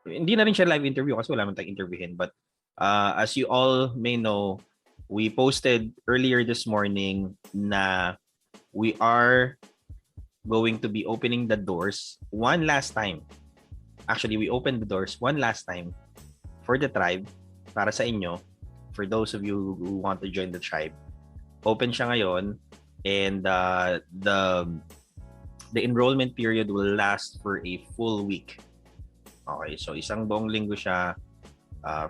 hindi na rin siya live interview kasi wala man tayong interviewin. But as you all may know, we posted earlier this morning na we are going to be opening the doors one last time. Actually, we opened the doors one last time for the tribe para sa inyo, for those of you who want to join the tribe. Open siya ngayon, and the enrollment period will last for a full week. Okay, so isang buong linggo siya,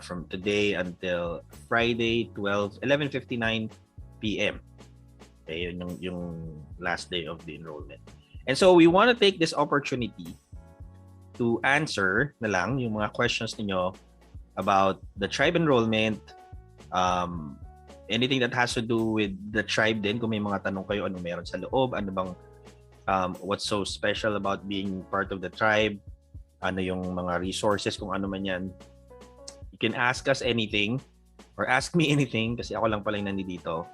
from today until Friday 11:59 p.m. Okay, yun yung last day of the enrollment. And so we want to take this opportunity to answer na lang yung mga questions niyo about the tribe enrollment, anything that has to do with the tribe din. Kung may mga tanong kayo, ano meron sa loob, ano bang what's so special about being part of the tribe, ano yung mga resources, kung ano man yan. You can ask us anything or ask me anything kasi ako lang pala yung nandito.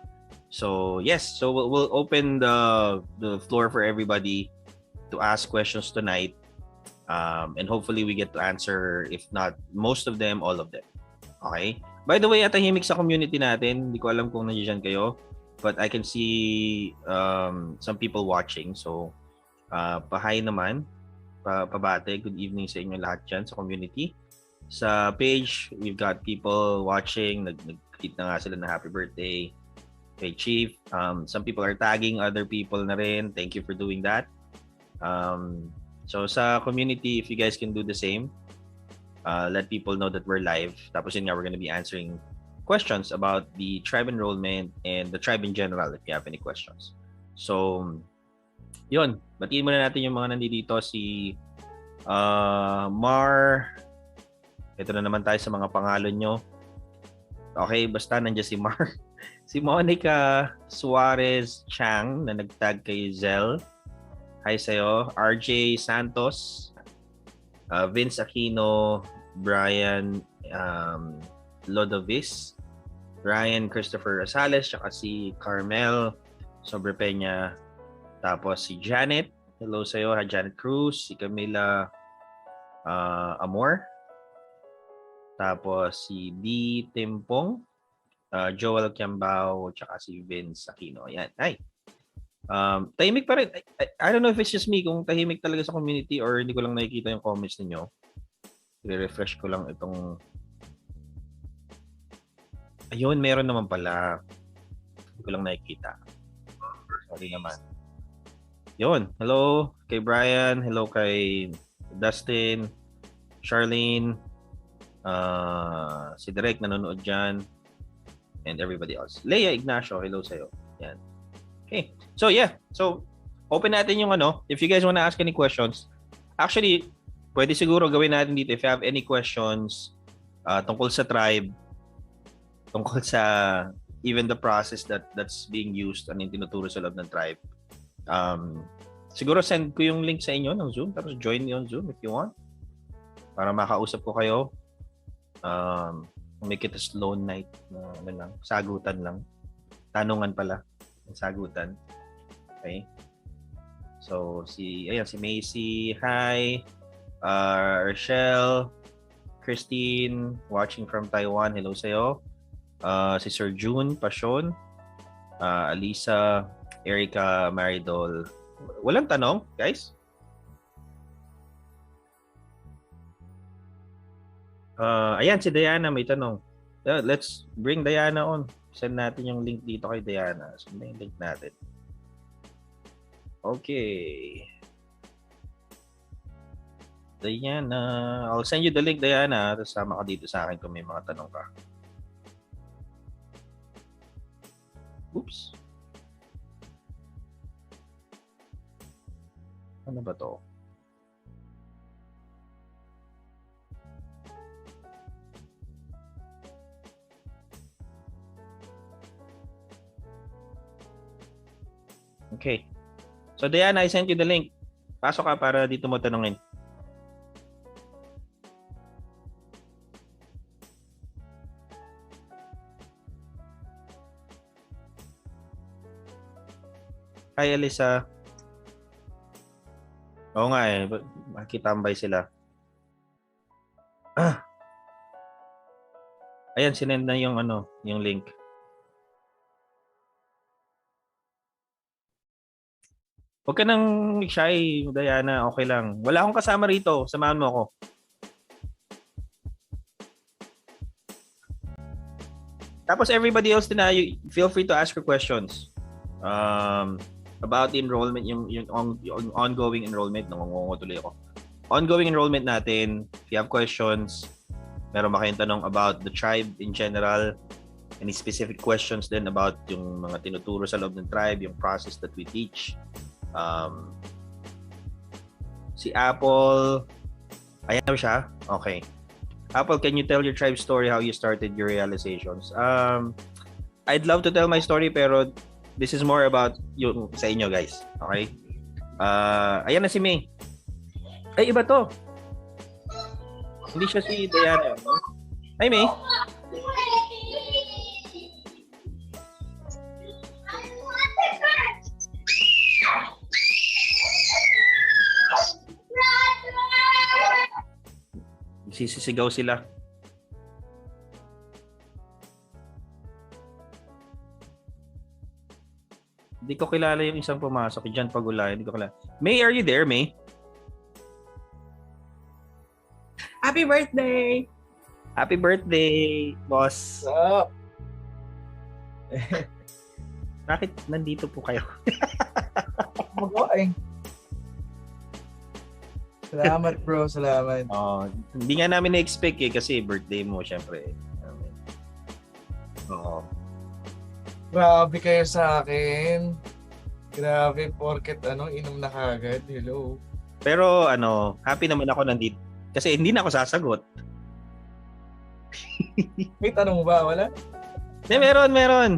So yes, so we'll open the floor for everybody to ask questions tonight, and hopefully we get to answer, if not most of them, all of them. Okay? By the way, tahimik sa community natin. Hindi ko alam kung nandiyan kayo, but I can see some people watching. So pa-hi naman, pabate, good evening sa inyo lahat dyan sa community. Sa page, we've got people watching, nag-tweet na nga sila na happy birthday kay Chief. Some people are tagging other people na rin. Thank you for doing that. So sa community, if you guys can do the same, let people know that we're live. Tapos yun nga, we're gonna be answering questions about the tribe enrollment and the tribe in general if you have any questions. So, yun. Batiin muna natin yung mga nandito. Si Mar. Ito na naman tayo sa mga pangalan nyo. Okay, basta nandiyan si Mar. Si Monica Suarez Chang na nagtag kay Zel. Hi sa'yo. RJ Santos. Vince Aquino. Brian Lodovis. Ryan Christopher Rosales. Tsaka si Carmel Sobrepeña. Tapos si Janet. Hello sa'yo. Hi Janet Cruz. Si Camila Amor. Tapos si D. Timpong, Joel Kiambao, tsaka si Vince Aquino. Ayan. Ay. Tahimik pa rin. I don't know if it's just me kung tahimik talaga sa community or hindi ko lang nakikita yung comments ninyo. I-refresh ko lang itong... Ayun, meron naman pala. Hindi ko lang nakikita. Sorry naman. Yun. Hello kay Brian. Hello kay Dustin. Charlene. Si Derek nanonood dyan, and everybody else. Leia Ignacio, hello sa'yo. Yan. Okay. So yeah. So open natin yung ano. If you guys wanna ask any questions, actually, pwede siguro gawin natin dito if you have any questions tungkol sa tribe, tungkol sa even the process that's being used and tinuturo sa loob ng tribe. Siguro send ko yung link sa inyo ng Zoom, tapos join me on Zoom if you want. Para makausap ko kayo. Make it a slow night na ano lang, sagutan lang. Tanungan pala, sagutan. Okay? So si Macy, hi. Rochelle, Christine watching from Taiwan. Hello sa'yo. Si Sir June Passion, Alisa, Erica Maridol. Walang tanong, guys? Ayan, si Diana may tanong. Let's bring Diana on. Send natin yung link dito kay Diana. Send na yung link natin. Okay. Diana. I'll send you the link, Diana. Tapos sama ka dito sa akin kung may mga tanong ka. Oops. Ano ba to? Okay. So Diana, I sent you the link. Pasok ka para dito mo tanungin. Hi, Alisa. Oo nga eh. Makikitambay sila. Ah, ayan, sinend na yung yung link. Huwag ka nang shy, Diana. Okay lang. Wala akong kasama rito. Samahan mo ako. Tapos everybody else din feel free to ask your questions. About the enrollment, yung ongoing enrollment. Nangungungo tuloy ako. Ongoing enrollment natin. If you have questions, meron ba kayong tanong about the tribe in general? Any specific questions din about yung mga tinuturo sa loob ng tribe, yung process that we teach? Si Apple, ayan na siya? Okay. Apple, can you tell your tribe story, how you started your realizations? I'd love to tell my story, pero this is more about yung sa inyo, guys. Okay? Ayan na si May. Ay, iba to. Hindi siya si Diana. No? Hi, May. Sisisigaw sila. Hindi ko kilala yung isang pumasok. Diyan Pagulay. Hindi ko kilala. May, are you there, May? Happy birthday! Happy birthday, boss. Sup? Bakit nandito po kayo? Magawain. Salamat bro, salamat. Hindi nga namin na-expect kasi birthday mo, syempre. Oo. Grabe kayo sa akin. Grabe, porket inom na kagad. Hello. Pero happy naman ako nandito. Kasi hindi na ako sasagot. May tanong mo ba? Wala? Meron.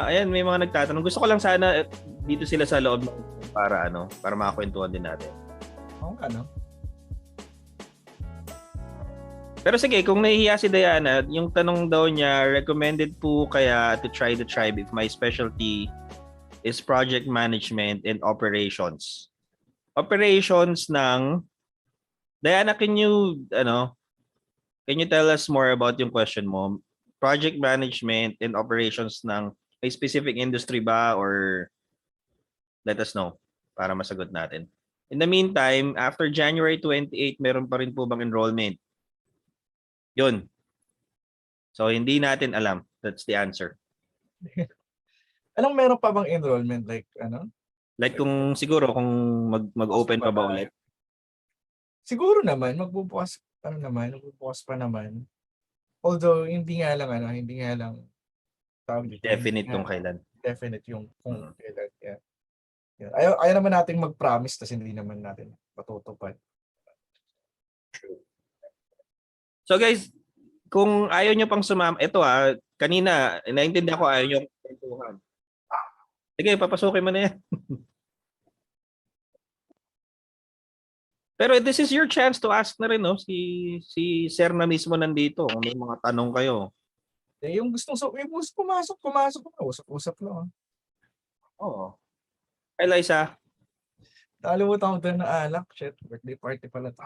Ayan, may mga nagtatanong. Gusto ko lang sana dito sila sa loob para makakwentuhan din natin. Pero sige, kung nahihiya si Diana, yung tanong daw niya, recommended po kaya to try the tribe if my specialty is project management and operations. Operations ng Diana, can you tell us more about yung question mo? Project management and operations ng a specific industry ba, or let us know para masagot natin. In the meantime, after January 28, meron pa rin po bang enrollment? Yun. So, hindi natin alam. That's the answer. Anong meron pa bang enrollment? Like, Like kung siguro, kung mag-open pa ba ulit? Siguro naman, magbubukas pa naman. Although, hindi nga lang, Definite kung kailan. Definite yung kung kailan. Yeah. Ayaw naman nating mag-promise tas hindi naman natin matutupad. So guys, kung ayaw nyo pang sumama, ito kanina, naintindihan ko ayaw nyo kwentuhan. Sige, papasukin mo na yan. Pero this is your chance to ask na rin, no? Si Sir na mismo nandito. Kung may mga tanong kayo. Yung gusto pumasok na. Usap lang. Oo. Hi, Liza. Nakalimutan ko doon na alak. Shit, birthday party pala ito.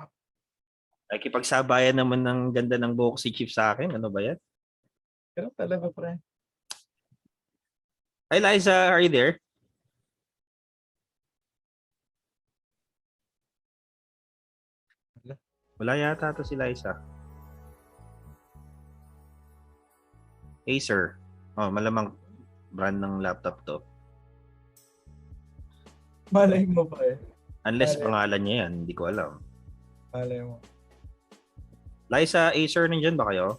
Nakikipagsabayan naman ng ganda ng buhok si Chief sa akin. Ano ba yan? Pero talaga, pre. Hi, Liza. Are you there? Wala yata to si Liza. Acer. Malamang brand ng laptop to. Malay mo pa Unless pangalan niya yan. Hindi ko alam. Malay mo. Liza, Acer, nandyan ba kayo?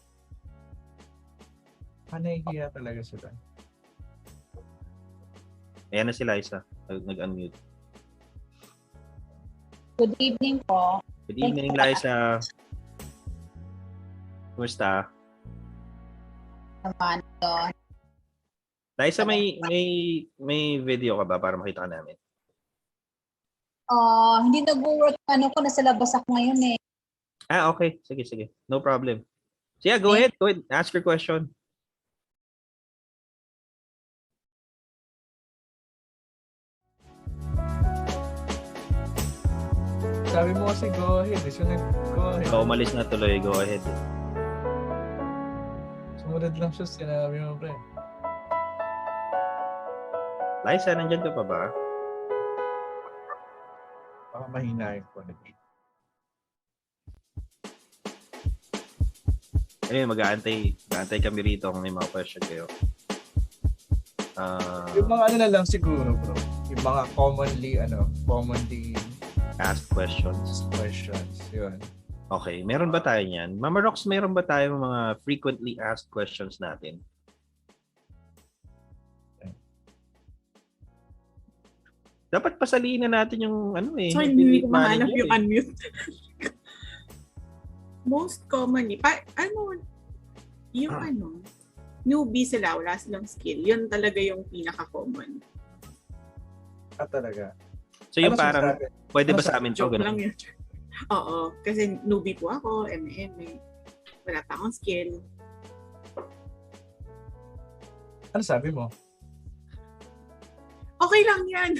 Nahihiya talaga sila. Ayan na si Liza. Nag-unmute. Good evening po. Good evening, Liza. Kumusta? Naman doon. Liza, may video ka ba para makita ka namin? Hindi nag-work ko, nasa labas ako ngayon eh. Okay. Sige. No problem. So yeah, go ahead. Ask your question. Sabi mo kasi go ahead. So go ahead. So, umalis na tuloy. Go ahead. Sumunod lang siya sinabi mo, pre. Liza, nandyan ka pa ba? Baka mahina yung quality. Ayun, mag-aantay kami rito kung may mga question kayo. Yung mga ano na lang siguro, bro. Yung mga commonly Ask questions. questions. Yun. Okay, meron ba tayo niyan? Mama Rox, meron ba tayo mga frequently asked questions natin? Dapat pasaliin na natin yung So, hindi ko manager mahanap yung eh. unmute. Most commonly, newbie sila, wala silang skill. Yun talaga yung pinaka-common. Talaga. So yung Ano parang, sinasabi? pwede ba Ano sa amin to? Joke lang Ganun? yun. Oo, kasi newbie po ako, MM. Wala pa akong skill. Ano sabi mo? Okay lang yan.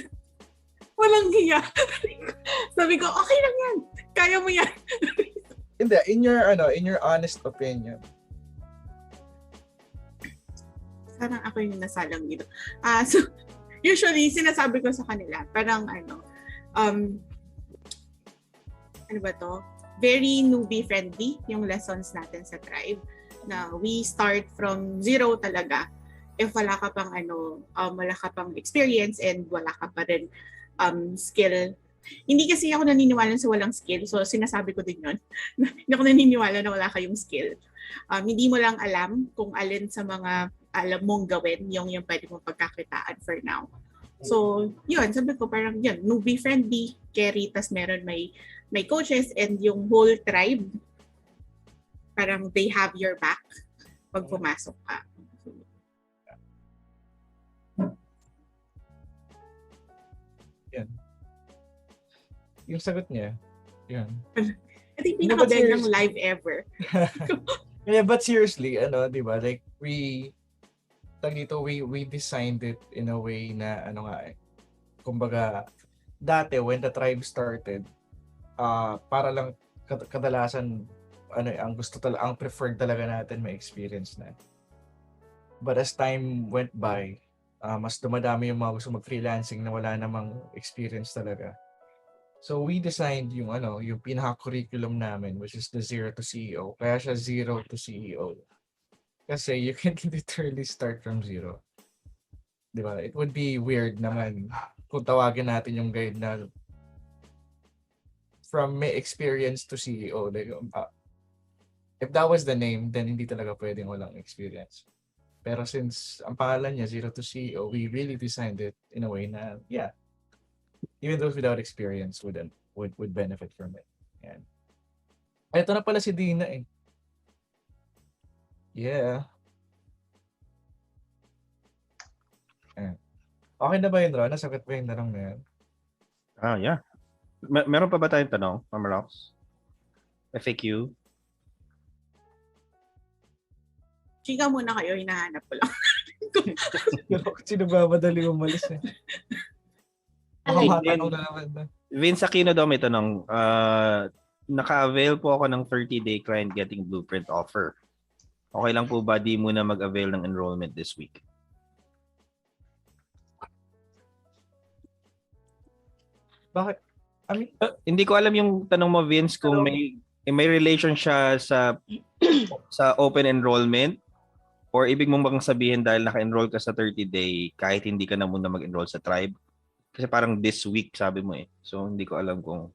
Walang hiya. Sabi ko, okay lang yan. Kaya mo yan. Hindi, in your honest opinion. Parang ako yung nasalang dito. So, usually, sinasabi ko sa kanila, parang ano ba to? Very newbie-friendly yung lessons natin sa tribe. Na we start from zero talaga. If wala ka pang wala ka pang experience and wala ka pa rin skill. Hindi kasi ako naniniwala sa walang skill. So, sinasabi ko din yun. Hindi ako naniniwala na wala kayong skill. Hindi mo lang alam kung alin sa mga alam mong gawin yung pwede mong pagkakitaan for now. So, yun. Sabi ko parang yun. Newbie-friendly, carry, tas meron may coaches and yung whole tribe. Parang they have your back pag pumasok ka. Yan. Yung sagot niya, yun. I think pinaka-beg ng live ever. Yeah, but seriously, di ba? Like, we designed it in a way na, kumbaga, dati, when the tribe started, para lang kadalasan, ang preferred talaga natin may experience na. But as time went by, mas dumadami yung mga gusto mag-freelancing na wala namang experience talaga. So we designed yung pinaka-curriculum namin, which is the Zero to CEO. Kaya siya Zero to CEO. Kasi you can literally start from zero. Di ba? It would be weird naman kung tawagin natin yung guide na from may experience to CEO. Like, if that was the name, then hindi talaga pwedeng walang experience. Pero since ang pangalan niya, Zero to CEO, we really designed it in a way na, yeah, even those without experience would benefit from it. Yan. Ay, ito na pala si Dina eh. Yeah. Okay na ba yun, Ron? Nasagot ba yung tanong na yan? Yeah. Meron pa ba tayong tanong, Mama Rox? FAQ? Chika muna kayo, hinahanap ko lang. Sino ba madali umalis eh? Baka matanong na naman na. Vince Aquino daw may tanong. Naka-avail po ako ng 30-day client getting blueprint offer. Okay lang po ba di muna mag-avail ng enrollment this week? Bakit? I mean, hindi ko alam yung tanong mo, Vince, kung may relation siya sa open enrollment or ibig mong bang sabihin dahil naka-enroll ka sa 30-day kahit hindi ka na muna mag-enroll sa tribe? Kasi parang this week sabi mo eh. So hindi ko alam kung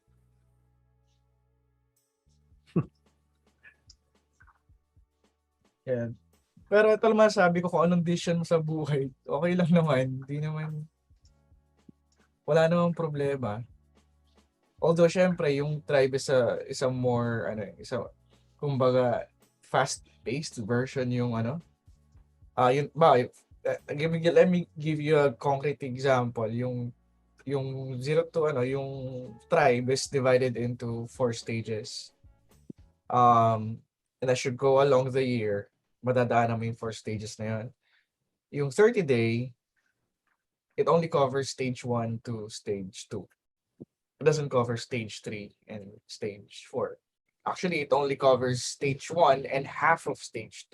yeah. Pero ito naman sabi ko kung anong decision mo sa buhay. Okay lang naman. Hindi naman wala namang problema. Although syempre yung tribe is a more kumbaga fast-paced version yung yun ba let me give you a concrete example. Yung 0 to yung tribe is divided into 4 stages. And as you go along the year, madadaanan mo yung 4 stages na yun. Yung 30-day, it only covers stage 1 to stage 2. It doesn't cover stage 3 and stage 4. Actually, it only covers stage 1 and half of stage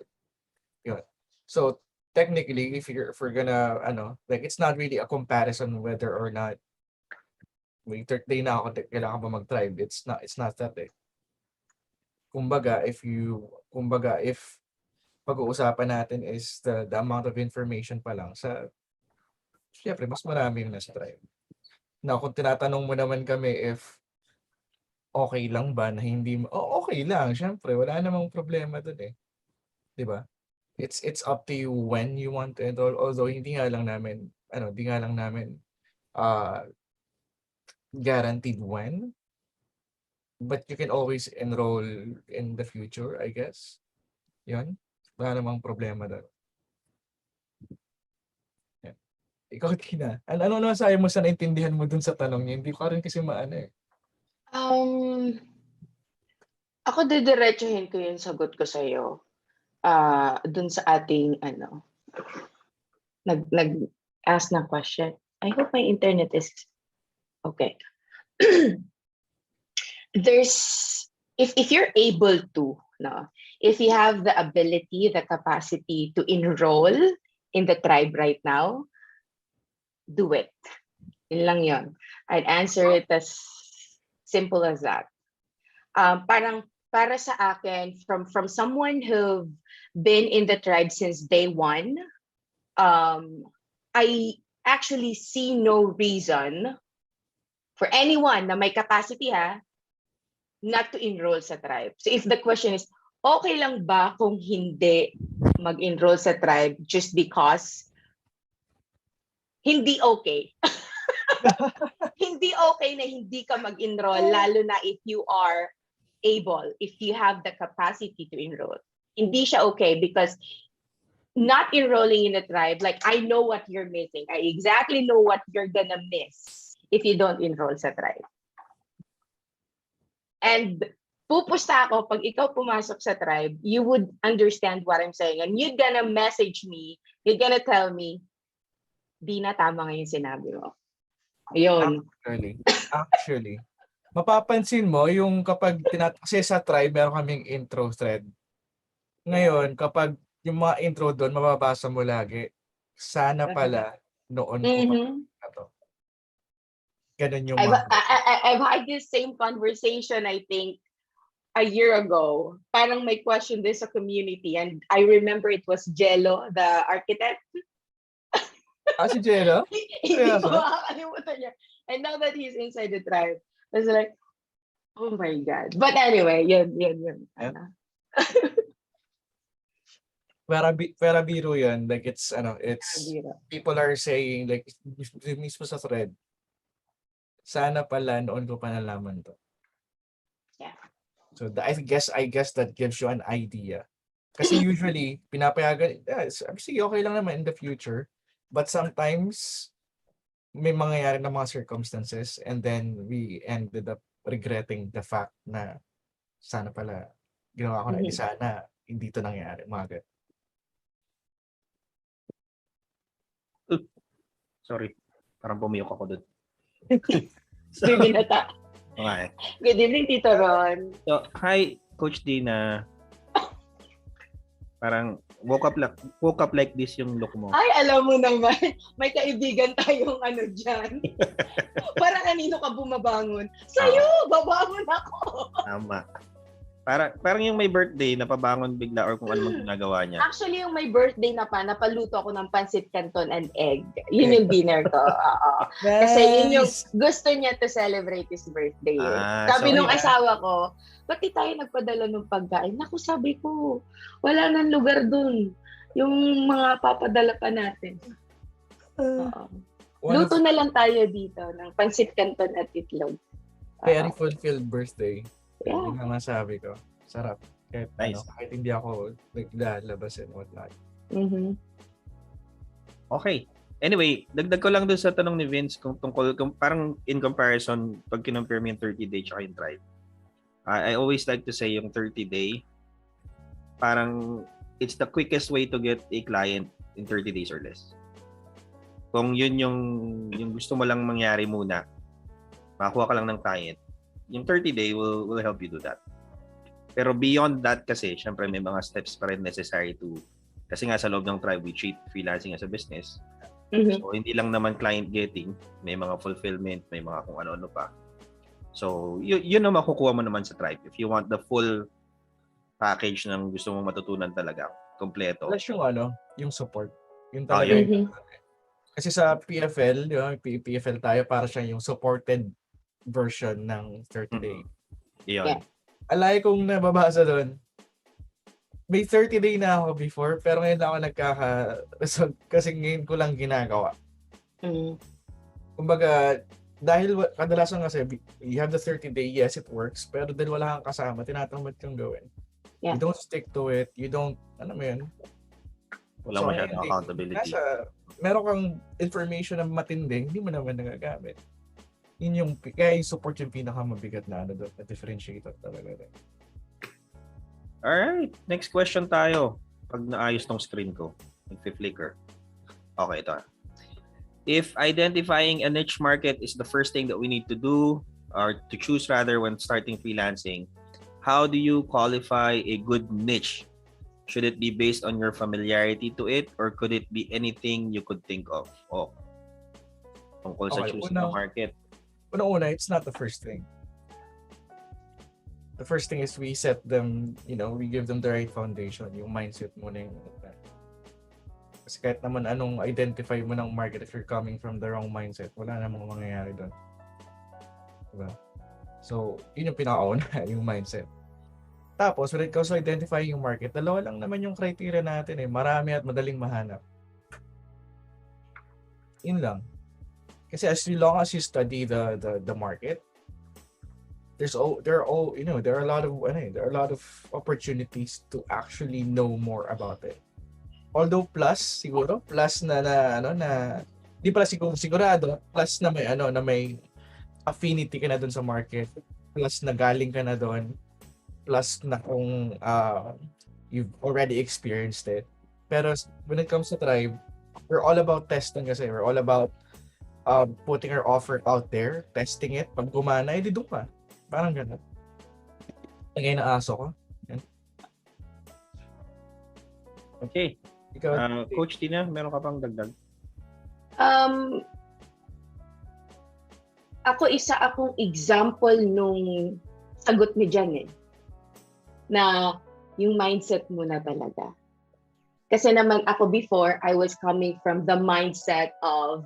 2. Yun. So technically, if we're gonna like it's not really a comparison whether or not may third day na ako, kailangan ba mag-thrive. It's not that eh. Kumbaga, if pag-uusapan natin is the amount of information pa lang syempre, mas marami yung nasa thrive. Now, kung tinatanong mo naman kami if okay lang ba na hindi okay lang, syempre, wala namang problema dun eh. 'Di ba? It's up to you when you want to enroll. Although hindi nga lang namin guaranteed when, but you can always enroll in the future, I guess. Yun. Wala namang problema doon. Yan. Ikaw, Tina. Ano nasabi mo sa naintindihan mo dun sa tanong niya? Hindi ko rin kasi maano eh. Ako didiretsuhin ko yung sagot ko sa'yo. Dun sa ating nag-ask ng question. I hope my internet is okay. If you're able to, if you have the ability, the capacity to enroll in the tribe right now, do it. Yun lang yun. I'd answer it as simple as that. Parang para sa akin, from someone who've been in the tribe since day one, I actually see no reason for anyone na may capacity not to enroll sa tribe. So if the question is, okay lang ba kung hindi mag-enroll sa tribe just because hindi okay? Hindi okay na hindi ka mag-enroll, lalo na if you are able, if you have the capacity to enroll. Hindi siya okay because not enrolling in the tribe, like I know what you're missing. I exactly know what you're gonna miss if you don't enroll sa tribe. And pupusta ako, pag ikaw pumasok sa tribe, you would understand what I'm saying. And you're gonna message me, you're gonna tell me, di na tama nga yung sinabi mo. Ayun. Actually, mapapansin mo yung kapag kasi sa tribe, meron kaming intro thread. Ngayon, kapag yung mga intro doon, mababasa mo lagi, sana pala noon ko pa to. Ganun yung I've had this same conversation, I think, a year ago. Parang may question this sa community, and I remember it was Jello, the architect. Si Jello? Hindi ko makakalimutan niya. And now that he's inside the tribe, I was like, oh my God. But anyway, yun. Yeah. Pera biro yan. Like it's people are saying like mismo sa thread, sana pala noon ko pa nalaman to. Yeah. So I guess that gives you an idea. Kasi usually pinapayagan, sige, okay lang naman in the future. But sometimes may mangyayari na mga circumstances and then we ended up regretting the fact na sana pala ginawa ko na, sana hindi to nangyari. Mga Sorry. Parang pumiyok ako doon. Sige na ta. Okay. Good evening, Tito Ron. So, hi, Coach Dina. Parang woke up like this yung look mo. Ay, alam mo naman, may kaibigan tayong dyan. Para kanino ka bumabangon? Sa'yo, babangon ako. Tama. Parang yung may birthday, napabangon bigla or kung ano mang ginagawa niya. Actually, yung may birthday napaluto ako ng pancit canton and egg. Yun yung dinner ko. Kasi yun yung gusto niya to celebrate his birthday. Sabi nung asawa ko, ba't di tayo nagpadala ng pagkain? Naku, sabi ko, wala nang lugar dun. Yung mga papadala pa natin. Luto na lang tayo dito ng pancit canton at itlog. Very fulfilled birthday. Yeah. Yun ang masabi ko. Sarap. Kahit, kahit hindi ako naglalabas and whatnot. Okay. Anyway, dagdag ko lang dun sa tanong ni Vince kung parang in comparison, pag kinompare mo yung 30-day tsaka yung tribe. I always like to say yung 30-day, parang it's the quickest way to get a client in 30 days or less. Kung yun yung gusto mo lang mangyari muna, makakuha ka lang ng client, yung 30-day will help you do that. Pero beyond that kasi, syempre may mga steps pa rin necessary to, kasi nga sa loob ng tribe, we treat freelancing as a business. So, hindi lang naman client getting, may mga fulfillment, may mga kung ano-ano pa. So, yun ang makukuha mo naman sa tribe. If you want the full package ng gusto mong matutunan talaga, kompleto. Plus yung support. Yung talaga kasi sa PFL, di ba? PFL tayo, para siya yung supported version ng 30-day. Yun. Yeah. Alay kong nababasa doon, may 30-day na ako before, pero ngayon lang ako nagkaka-result kasi ngayon ko lang ginagawa. Kumbaga, dahil kadalasan kasi, you have the 30-day, yes, it works, pero dahil wala kang kasama, tinatamad kang gawin. Yeah. You don't stick to it, you don't, ano mo yun? Wala masyadong accountability. Meron kang information na matindi, hindi mo naman nagagamit. Yun yung, kaya yung support yung pinakamabigat na doon, na differentiator talaga. Alright, next question tayo. Pag naayos tong screen ko, nag-flicker. Okay, ito. If identifying a niche market is the first thing that we need to do, or to choose rather when starting freelancing, how do you qualify a good niche? Should it be based on your familiarity to it, or could it be anything you could think of? Tungkol sa choosing the market. Una, it's not the first thing. The first thing is we set them, we give them the right foundation, yung mindset mo na yung kasi kahit naman anong identify mo ng market, if you're coming from the wrong mindset, wala namang mangyayari doon. Diba? So, yun yung pinakauna, yung mindset. Tapos, when it comes to identifying yung market, dalawa lang naman yung criteria natin marami at madaling mahanap. Yun lang. Kasi as long as you study the market, there are a lot of opportunities to actually know more about it. Although plus na di pala sigurado, plus na may affinity ka na doon sa market, plus na galing ka na doon, plus na kung you've already experienced it. Pero when it comes to tribe, we're all about testing kasi. We're all about putting our offer out there, testing it. Pag gumana, di doon ka. Parang gano'n. Tagay na aso ko. Yan. Okay. Ikaw, Coach Tina, meron ka pang dagdag? Ako, isa akong example nung sagot ni Jan na yung mindset mo na talaga. Kasi naman ako before, I was coming from the mindset of,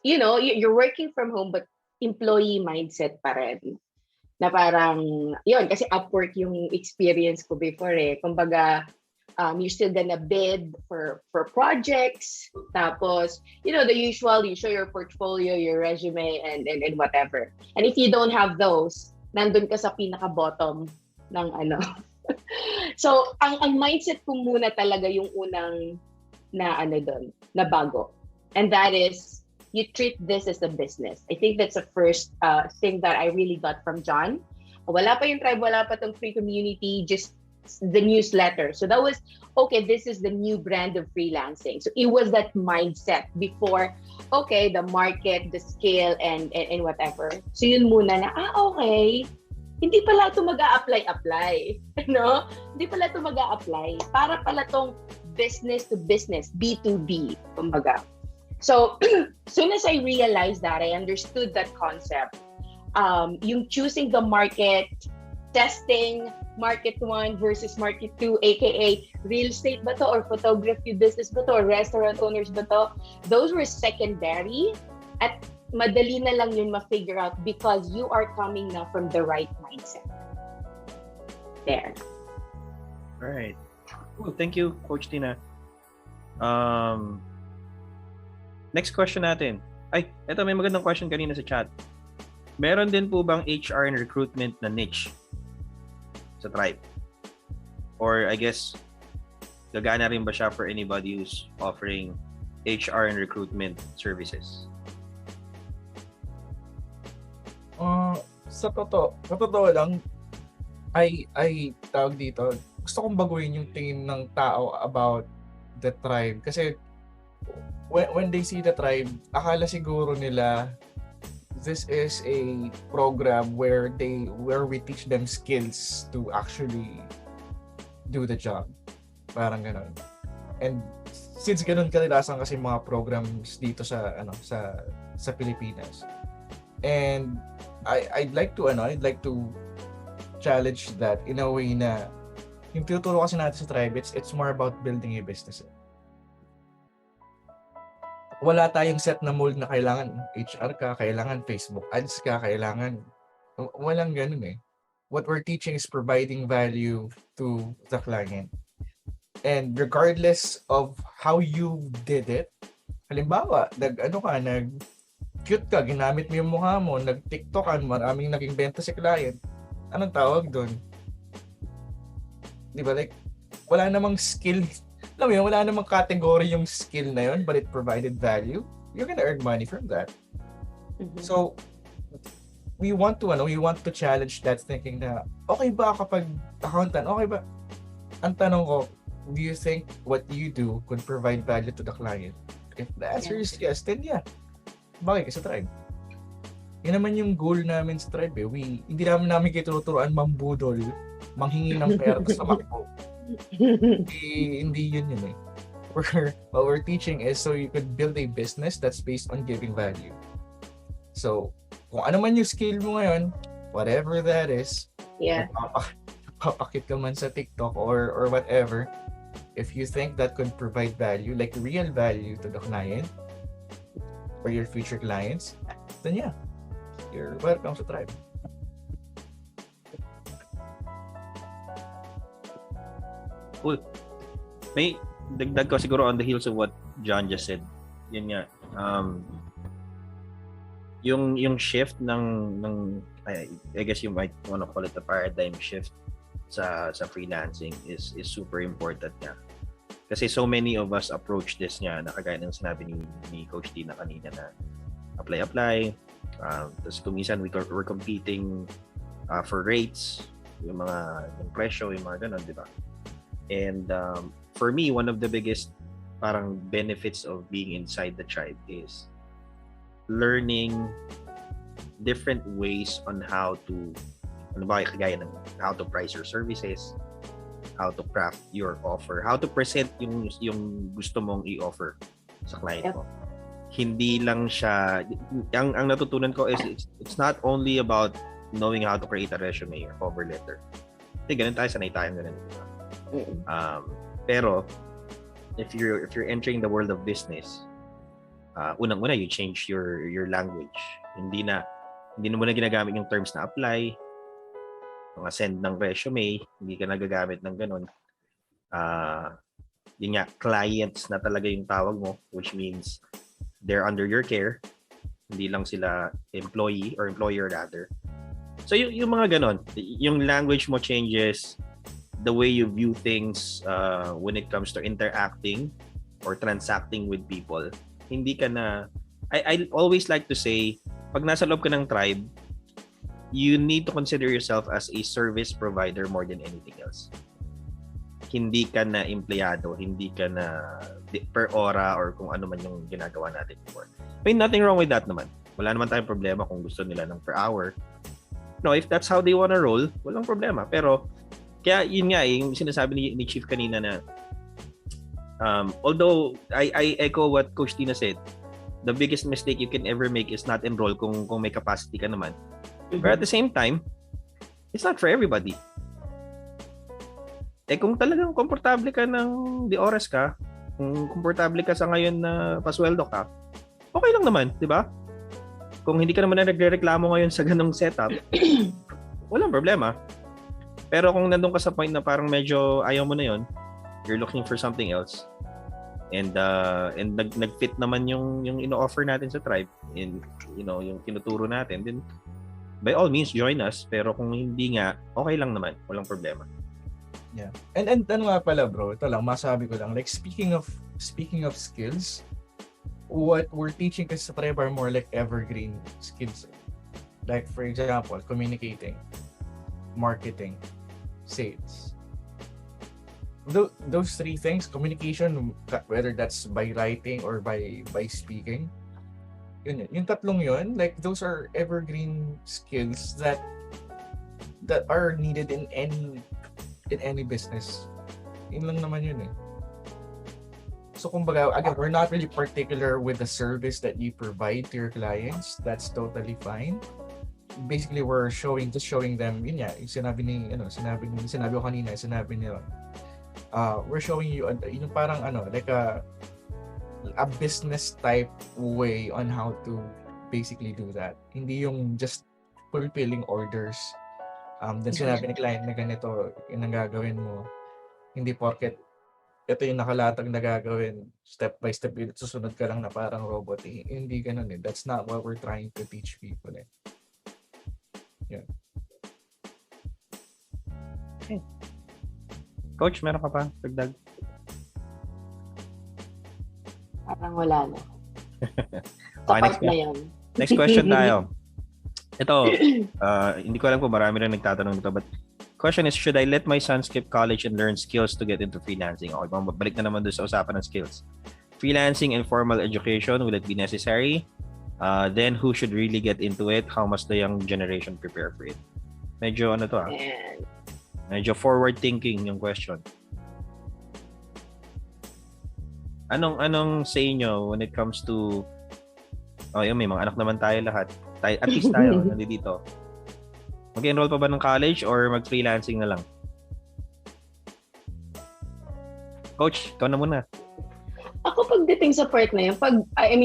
you're working from home but employee mindset pa rin. Na parang, yun, kasi Upwork yung experience ko before Kumbaga, you're still gonna bid for projects. Tapos, the usual, you show your portfolio, your resume, and whatever. And if you don't have those, nandun ka sa pinaka-bottom ng So, ang mindset ko muna talaga yung unang na bago. And that is, you treat this as a business. I think that's the first thing that I really got from John. Wala pa yung tribe, wala pa tong free community, just the newsletter. So that was, okay, this is the new brand of freelancing. So it was that mindset before, okay, the market, the scale, and whatever. So yun muna na, okay, hindi pala ito mag-a-apply. Hindi pala ito mag-a-apply. Para pala tong business to business, B2B, kumbaga. So, soon as I realized that, I understood that concept. Yung choosing the market, testing market 1 versus market 2, aka real estate ba to, or photography business ba to, or restaurant owners ba to, those were secondary. At madali na lang yun ma-figure out because you are coming now from the right mindset. There. All right. Cool. Thank you, Coach Tina. Next question natin. Ito may magandang question kanina sa chat. Meron din po bang HR and recruitment na niche sa tribe? Or I guess, gagana rin ba siya for anybody who's offering HR and recruitment services? Sa totoo lang, ay tawag dito, gusto kong baguhin yung tingin ng tao about the tribe. Kasi when they see the tribe, akala siguro nila this is a program where we teach them skills to actually do the job. Parang ganun. And since ganun kadalasan kasi mga programs dito sa Pilipinas. And I'd like to challenge that in a way na yung tinuturo kasi natin sa Tribe, it's more about building a business. Wala tayong set na mold na kailangan HR ka, kailangan Facebook ads ka, kailangan walang ganun eh. What we're teaching is providing value to the client. And regardless of how you did it, halimbawa, cute ka, ginamit mo yung mukha mo, nag-TikTokan, maraming naging benta si client. Anong tawag doon? Di ba? Like, wala namang skill. Alam mo yun, wala namang category yung skill na yun, but it provided value. You're gonna earn money from that. Mhm. So, we want to challenge that thinking na, okay ba kapag accountant? Okay ba? Ang tanong ko, do you think what you do could provide value to the client? If the answer is yes, then yeah. Bakit sa Tribe? Yan naman yung goal namin sa Tribe eh. Hindi namin kayo tuturuan mambudol, manghingi ng pera sa makpo. Hindi yun eh. What we're teaching is so you could build a business that's based on giving value. So, kung ano man yung skill mo ngayon, whatever that is, Yeah. papakit ka man sa TikTok or whatever, if you think that could provide value, like real value to the client or your future clients, then yeah, you're welcome to Tribe. Cool. May dagdag ko siguro on the heels of what John just said. Yun nga. Yung shift ng I guess you might want to call it a paradigm shift sa freelancing is super important nga. Kasi so many of us approach this nga, nakagaya ng sinabi ni Coach Tina kanina na apply. Tapos kumisan we're competing for rates, yung presyo, yung mga ganun, di ba? And for me, one of the biggest parang benefits of being inside the Tribe is learning different ways on how to kagaya ng how to price your services, how to craft your offer, how to present yung gusto mong i-offer sa client mo. Hindi lang siya ang natutunan ko is it's not only about knowing how to create a resume or cover letter. Kasi ganun tayo, sanay tayo ganun. Pero if you're entering the world of business, unang-una you change your language. Hindi mo na ginagamit yung terms na apply, mga send ng resume, hindi ka nagagamit ng ganun. Yun nga, clients na talaga yung tawag mo, which means they're under your care. Hindi lang sila employee or employer rather. So yung mga ganun, yung language mo changes, the way you view things when it comes to interacting or transacting with people. Hindi ka na, I always like to say, pag nasa loob ka ng Tribe, you need to consider yourself as a service provider more than anything else. Hindi ka na empleyado, hindi ka na per ora or kung ano man yung ginagawa natin before. I mean, nothing wrong with that naman. Wala naman tayong problema kung gusto nila ng per hour. No, if that's how they wanna roll, walang problema. Pero, kaya yun nga, yung sinasabi ni Chief kanina na although I echo what Coach Tina said, the biggest mistake you can ever make is not enroll kung may capacity ka naman. But at the same time, it's not for everybody. Kung talagang komportable ka ng di oras ka, kung komportable ka sa ngayon na pasweldo ka, okay lang naman, di ba? Kung hindi ka naman na nagrereklamo ngayon sa ganong setup, walang problema. Pero kung nandun ka sa point na parang medyo ayaw mo na yon, you're looking for something else, and nag-fit naman yung ino-offer natin sa Tribe, and yung tinuturo natin, then by all means join us. Pero kung hindi nga, okay lang naman, walang problema. Yeah. And ano nga pala bro, ito lang masabi ko lang, like speaking of skills, what we're teaching kasi sa Tribe are more like evergreen skills. Like for example, communicating, marketing, sales. Those three things, communication, whether that's by writing or by speaking, Yun. Yung tatlong yun, like those are evergreen skills that are needed in any business. Yun lang naman yun eh. So kumbaga, again, we're not really particular with the service that you provide to your clients. That's totally fine. Basically, we're just showing them, yun nga, yung sinabi ko kanina, we're showing you, yung parang like a business type way on how to basically do that. Hindi yung just fulfilling orders. Then sinabi ni client na ganito yung ang gagawin mo. Hindi porket ito yung nakalatag na gagawin, step by step, susunod ka lang na parang robot. Hindi ganun eh. That's not what we're trying to teach people eh. Yeah. Okay. Coach, meron ka pa? Dagdag? Parang wala na. Okay, Sapat na yan. Next question tayo. Ito, hindi ko alam kung marami rin nagtatanong nito, but question is, should I let my son skip college and learn skills to get into freelancing? Okay, balik na naman doon sa usapan ng skills. Freelancing and formal education, will it be necessary? Then who should really get into it? How must the young generation prepare for it? Medyo medyo forward thinking yung question. Anong say nyo when it comes to may mga anak naman tayo lahat. At least tayo nandito. Mag-enroll pa ba ng college or mag-freelancing na lang? Coach, ikaw na muna. Ako pagdating sa part na yun,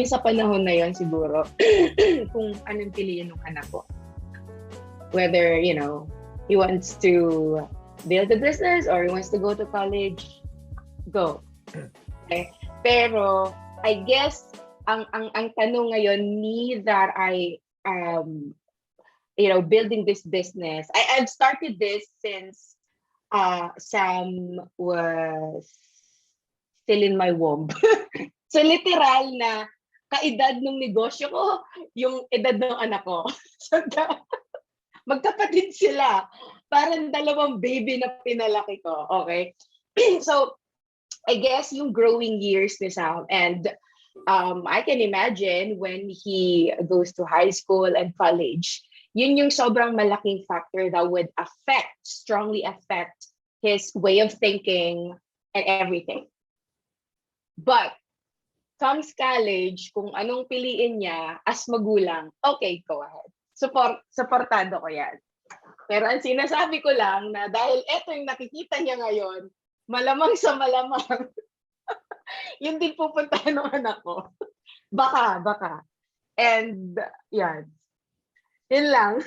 sa panahon na yun siguro, kung anong piliin ng anak ko. Whether, he wants to build a business or he wants to go to college, go. Okay? Pero, I guess, ang tanong ngayon, me that I building this business. I've started this since Sam was still in my womb. So literal na kaedad ng negosyo ko, yung edad ng anak ko. So magkapatid sila. Parang dalawang baby na pinalaki ko. Okay? So I guess yung growing years ni Sam, and I can imagine when he goes to high school and college, yun yung sobrang malaking factor that would strongly affect his way of thinking and everything. But comes college, kung anong piliin niya as magulang, okay, go ahead. Supportado ko yan. Pero ang sinasabi ko lang na dahil eto yung nakikita niya ngayon, malamang sa malamang, yun din pupuntahan ng anak ko. Baka. And, yan. Yun lang.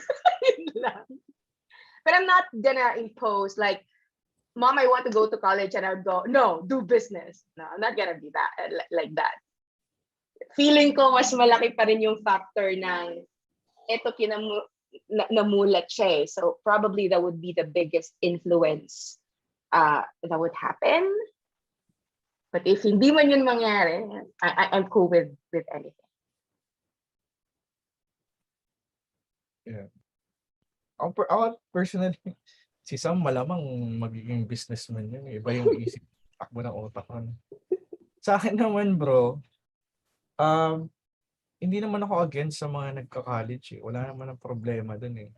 But I'm not gonna impose like, Mom, I want to go to college, and I'll go, no, do business. No, I'm not gonna be that like that. Feeling ko mas malaki pa rin yung factor ng eto namulat siya eh. So probably that would be the biggest influence that would happen. But if hindi man yun mangyari, I'm cool with anything. Yeah. Ako personally, si Sam malamang magiging businessman yun. Iba yung isip, takbo ng utak ko. Sa akin naman bro, hindi naman ako against sa mga nagka-college eh. Wala naman ang problema dun eh.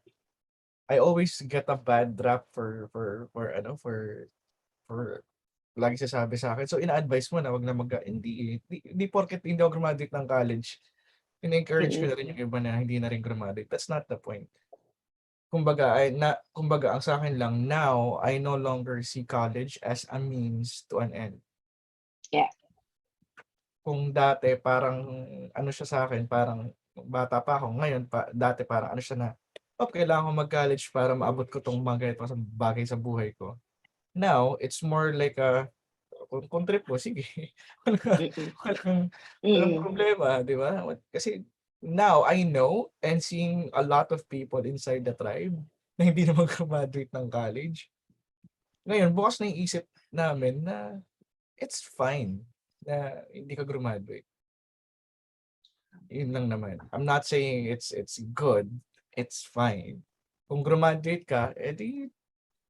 I always get a bad rap for lagi sasabi sa akin. So ina-advise mo na wag na hindi porket hindi ako graduate ng college. In-encourage ko na rin yung iba na hindi na rin graduate. That's not the point. Kumbaga ang sa akin lang, now I no longer see college as a means to an end. Yeah. Kung dati parang siya sa akin, parang bata pa ako ngayon, dati parang siya na kailangan ko mag-college para maabot ko tong mga ganito bagay sa buhay ko. Now, it's more like kung trip mo, sige. walang problema, di ba? Kasi now, I know and seeing a lot of people inside the tribe na hindi na mag-graduate ng college. Ngayon, bukas na yung isip namin na it's fine na hindi ka graduate. Yun lang naman. I'm not saying it's good. It's fine. Kung graduate ka, edi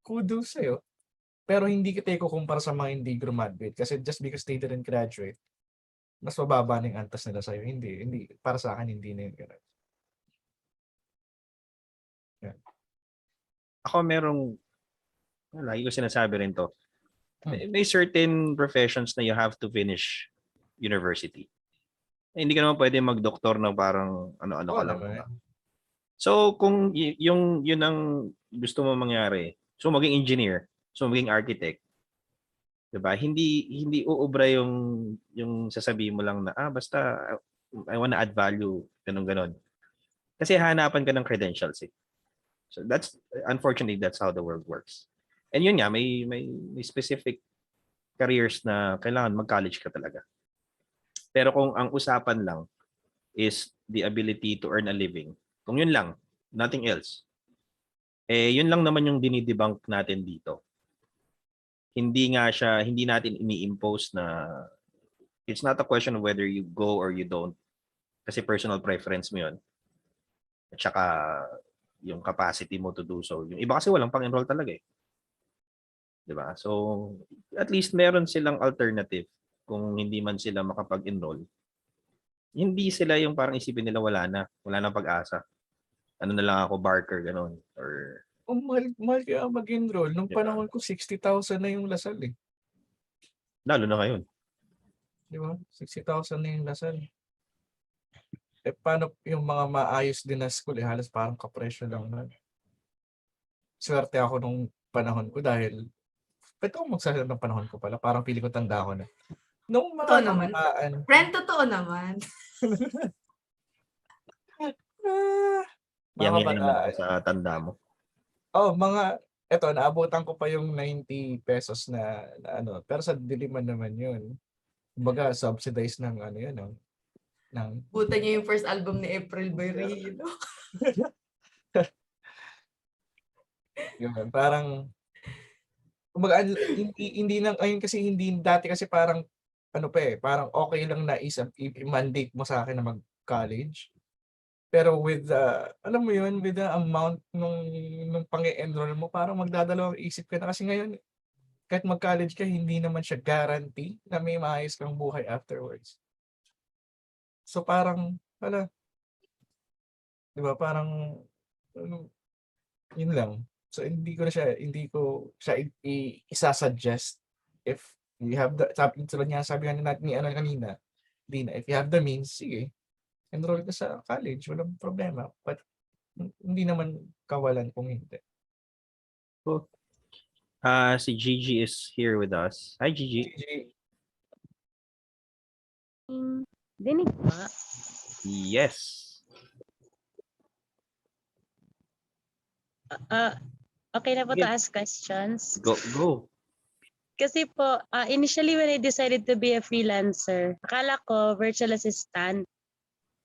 kudos sa'yo. Pero hindi kita ikukumpara sa mga hindi graduate kasi just because they didn't graduate, mas mababa na yung antas nila sa'yo. Hindi. Para sa akin, hindi na yun ganun. Ako lagi ko sinasabi rin to. Hmm. May certain professions na you have to finish university. Hindi ka naman pwede mag-doktor na parang ano-ano Oo ka lang. naman. So kung yun ang gusto mo mangyari, so maging engineer, so maging architect, 'di ba? Hindi uubra yung sasabihin mo lang na basta I wanna add value, ganun. Kasi hanapan ka ng credentials eh. So unfortunately that's how the world works. And yun nga may specific careers na kailangan mag-college ka talaga. Pero kung ang usapan lang is the ability to earn a living, kung yun lang, nothing else, yun lang naman yung dinidebunk natin dito. Hindi natin ini-impose na it's not a question of whether you go or you don't. Kasi personal preference mo yun. At saka yung capacity mo to do so. Yung iba kasi walang pang-enroll talaga eh. 'Di ba? So, at least meron silang alternative kung hindi man sila makapag-enroll. Hindi sila yung parang isipin nila wala na pag-asa. Ano na lang ako, barker, gano'n. Or, Mahal kaya mag-enroll. Nung Diba? panahon ko, 60,000 na yung Lasal eh. lalo na ngayon. Di ba? 60,000 na yung Lasal. Paano yung mga maayos din na school eh, halos parang kapresyo lang na. Swerte ako nung panahon ko dahil pwede akong magsasabi ng panahon ko pala. Parang pili ko tanda ko na. Nung Totoo mga naman. kabataan. Friend, totoo naman. Mga Yang naman kabataan. ako sa tanda mo. Naabutan ko pa yung 90 pesos na ano. Pero sa Diliman naman yun. Kumbaga, subsidized ng ano yun. Ng Buta niya yung first album ni April by Rio. yun, parang kumbaga hindi nang ayun kasi hindi dati kasi parang ano pa eh, parang okay lang na i-mandate mo sa akin na mag-college. Pero with alam mo yun, with the amount nung pang-e-enroll mo, parang magdadalawang isip ka na kasi ngayon kahit mag-college ka, hindi naman siya guarantee na may maayos kang buhay afterwards. So parang, di ba, parang, yun lang. So hindi ko siya isa-suggest if you have sabi nga natin ni ano kanina, Dina, if you have the means, sige, enroll ka sa college, walang problema. But hindi naman kawalan kung hindi. Si Gigi is here with us. Hi, Gigi. Dinig ba? Yes. Okay na po to ask questions. Go. Kasi po, initially when I decided to be a freelancer, akala ko virtual assistant.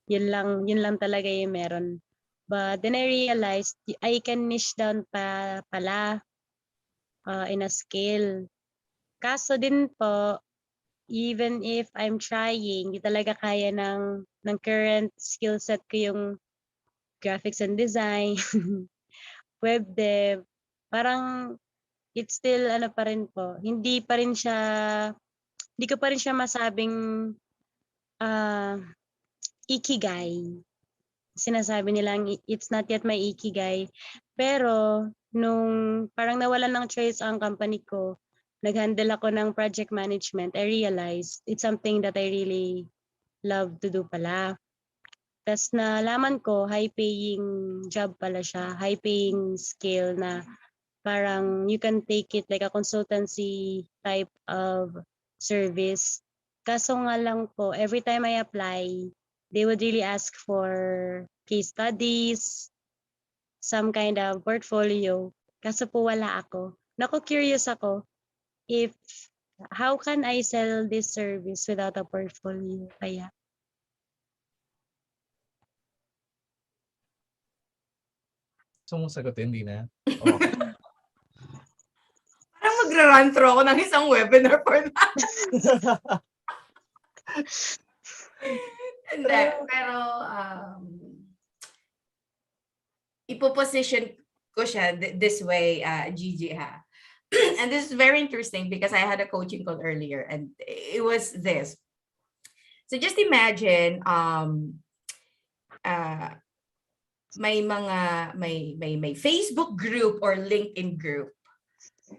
Yun lang talaga yung meron. But then I realized I can niche down pala in a scale. Kaso din po, even if I'm trying, di talaga kaya ng current skill set ko yung graphics and design, web dev, parang it's still pa rin po. Hindi ko pa rin siya masabing ikigai. Sinasabi nilang it's not yet my ikigai. Pero nung parang nawalan ng choice ang company ko, nag-handle ako ng project management, I realized it's something that I really love to do pala. Tapos nalaman ko, high-paying job pala siya, high-paying skill na parang you can take it like a consultancy type of service. Kaso nga lang po, every time I apply, they would really ask for case studies, some kind of portfolio. Kaso po wala ako. Curious ako if how can I sell this service without a portfolio? Kaya. Sumusagot, hindi na. Parang magra-run through ako ng isang webinar for that. Hindi, pero ipoposition ko siya this way, Gigi ha. And this is very interesting because I had a coaching call earlier and it was this. So just imagine may Facebook group or LinkedIn group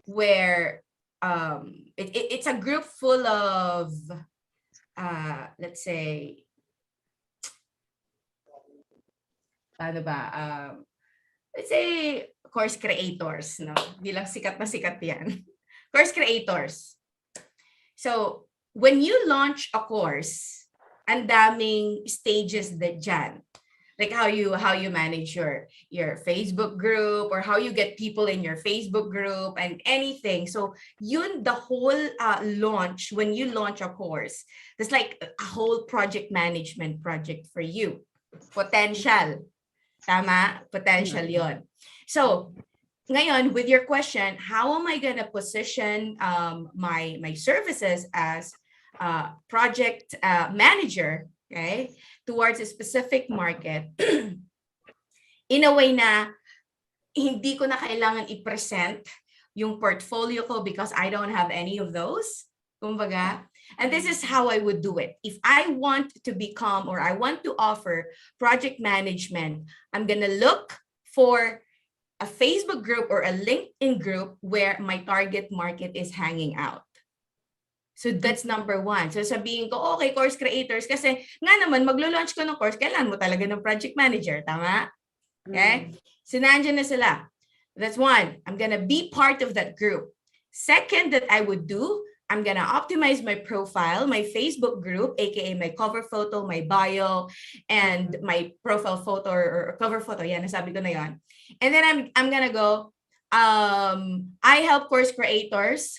where it's a group full of let's say let's say course creators, no? Di lang sikat na sikat yan. Course creators. So, when you launch a course, ang daming stages dyan. Like how you manage your Facebook group or how you get people in your Facebook group and anything. So, yun the whole launch, when you launch a course, that's like a whole project management project for you. Potential. Tama? Potential yon. So, ngayon, with your question, how am I going to position my services as project manager, okay, towards a specific market in a way na hindi ko na kailangan i-present yung portfolio ko because I don't have any of those. Kumbaga. And this is how I would do it. If I want to become or I want to offer project management, I'm going to look for a Facebook group or a LinkedIn group where my target market is hanging out. So that's number one. So sabihin ko, okay, course creators, kasi nga naman, maglo-launch ko ng course, kailangan mo talaga ng project manager, tama? Okay? So nandiyan na sila. That's one. I'm gonna be part of that group. Second that I would do, I'm gonna optimize my profile, my Facebook group, aka my cover photo, my bio, and my profile photo or cover photo. Yan, nasabi ko na yan. And then I'm gonna go, I help course creators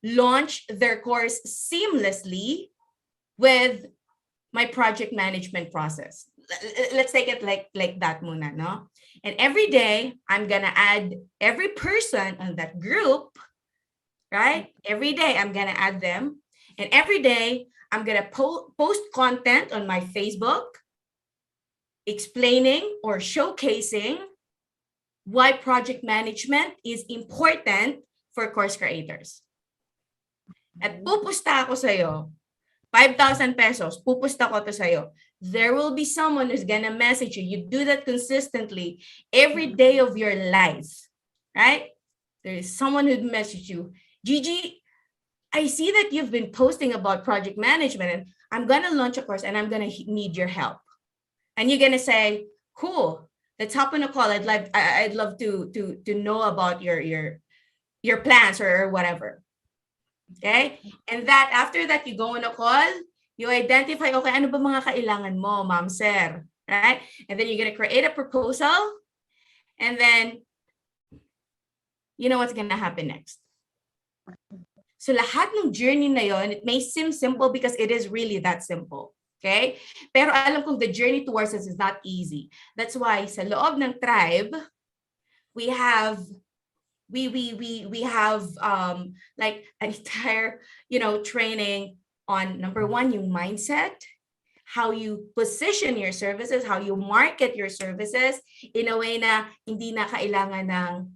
launch their course seamlessly with my project management process. Let's take it like that muna, no? And every day, I'm gonna add every person on that group, right? Every day, I'm gonna add them. And every day, I'm gonna post content on my Facebook explaining or showcasing why project management is important for course creators. At pupusta ako sa'yo, 5,000 pesos, pupusta ko to sa'yo. There will be someone who's gonna message you. You do that consistently every day of your life, right? There is someone who'd message you, Gigi, I see that you've been posting about project management and I'm gonna launch a course and I'm gonna need your help. And you're gonna say, cool, let's hop on a call. I'd love to know about your plans or whatever. Okay? And that after that, you go on a call, you identify, okay, ano ba mga kailangan mo, ma'am, sir? Right? And then you're gonna create a proposal, and then you know what's gonna happen next. So lahat ng journey na yon, it may seem simple because it is really that simple. Okay? Pero alam kong the journey towards us is not easy. That's why sa loob ng tribe, we have like an entire, training on number one, yung mindset, how you position your services, how you market your services in a way na hindi na kailangan ng,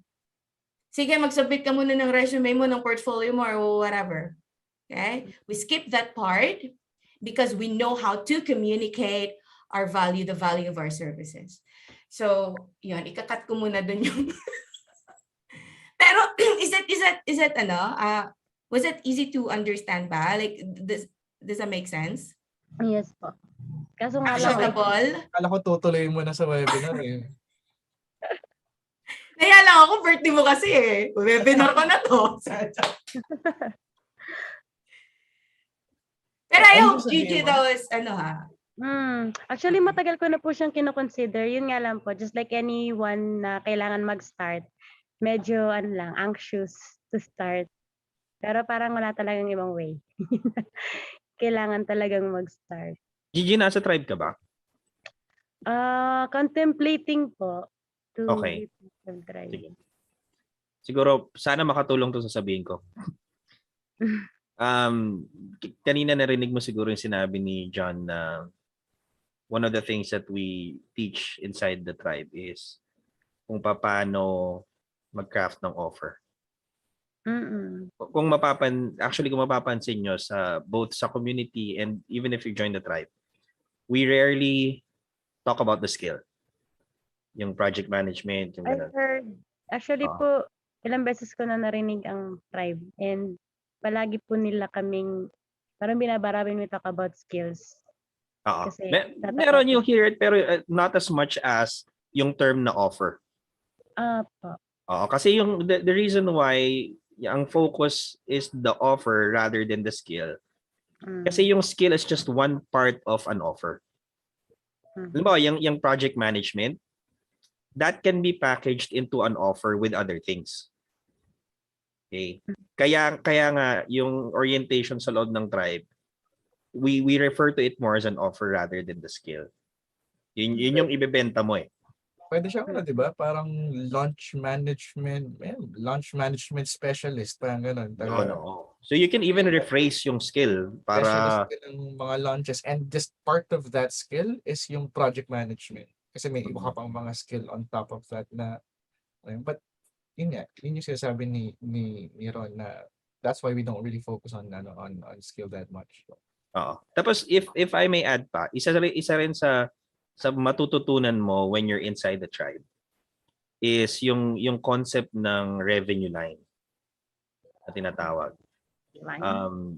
sige, mag-submit ka muna ng resume mo, ng portfolio mo, or whatever. Okay? We skip that part because we know how to communicate our value, the value of our services. So, yun, ikakat ko muna dun yung... Pero, is it was it easy to understand ba? Like, does that make sense? Yes po. Kaso nga lang, Actionable? Kala ko tutuloy mo na sa webinar eh. Kaya lang ako, birthday mo kasi eh. Webinar ko na to. Pero I hope Gigi daw is, actually, matagal ko na po siyang kinoconsider. Yun nga lang po, just like anyone na kailangan mag-start, medyo, anxious to start. Pero parang wala talagang ibang way. Kailangan talagang mag-start. Gigi, nasa tribe ka ba? Contemplating po. Okay. Sige. Siguro, sana makatulong to sa sabihin ko. Kanina narinig mo siguro yung sinabi ni John na one of the things that we teach inside the tribe is kung paano mag-craft ng offer. Kung mapapansin nyo sa both sa community and even if you join the tribe, we rarely talk about the skill. Yung project management, yung I ganun. heard, actually Oo. po, ilang beses ko na narinig ang tribe and palagi po nila kaming, parang binabarabin we talk about skills. Oo. Kasi Meron you hear it pero not as much as yung term na offer. Po. Oo, kasi yung the reason why ang focus is the offer rather than the skill. Kasi yung skill is just one part of an offer. Halimbawa, yung project management, that can be packaged into an offer with other things. Okay. Kaya nga yung orientation sa loob ng tribe, we refer to it more as an offer rather than the skill. Yun yung ibebenta mo eh. Pwede siya di ba? Parang launch management specialist, parang ganun. No. So you can even rephrase yung skill para Specialist ng mga launches, and just part of that skill is yung project management. Kasi may iba ka pang mga skill on top of that na, but yun yung sinasabi ni Ron na that's why we don't really focus on skill that much. Oo. Tapos if I may add pa, isa rin sa matututunan mo when you're inside the tribe is yung concept ng revenue line na tinatawag.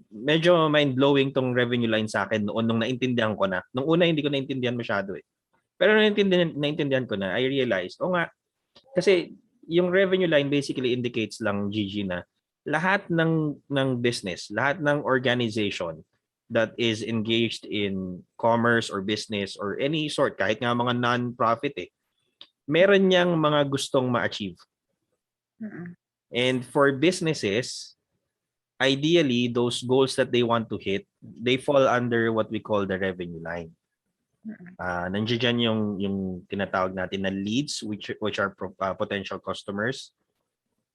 Medyo mind-blowing tong revenue line sa akin noon nung naintindihan ko na. Nung una hindi ko naintindihan masyado eh. Pero naintindihan ko na, I realized, kasi yung revenue line basically indicates lang, Gigi, na lahat ng business, lahat ng organization that is engaged in commerce or business or any sort, kahit nga mga non-profit meron niyang mga gustong ma-achieve. And for businesses, ideally, those goals that they want to hit, they fall under what we call the revenue line. Nandiyan yung tinatawag natin na leads, which are potential customers,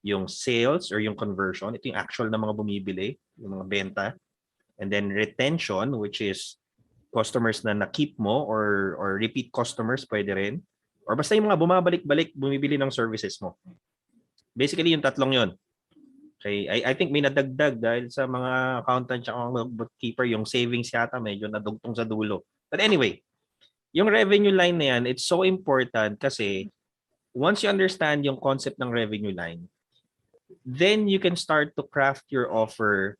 yung sales or yung conversion, ito yung actual na mga bumibili, yung mga benta. And then retention, which is customers na na-keep mo or repeat customers, pwede rin. Or basta yung mga bumabalik-balik, bumibili ng services mo. Basically, yung tatlong yon. Okay, I think may nadagdag dahil sa mga accountant at mga bookkeeper, yung savings yata medyo nadugtong sa dulo. But anyway, yung revenue line na yan, it's so important kasi once you understand yung concept ng revenue line, then you can start to craft your offer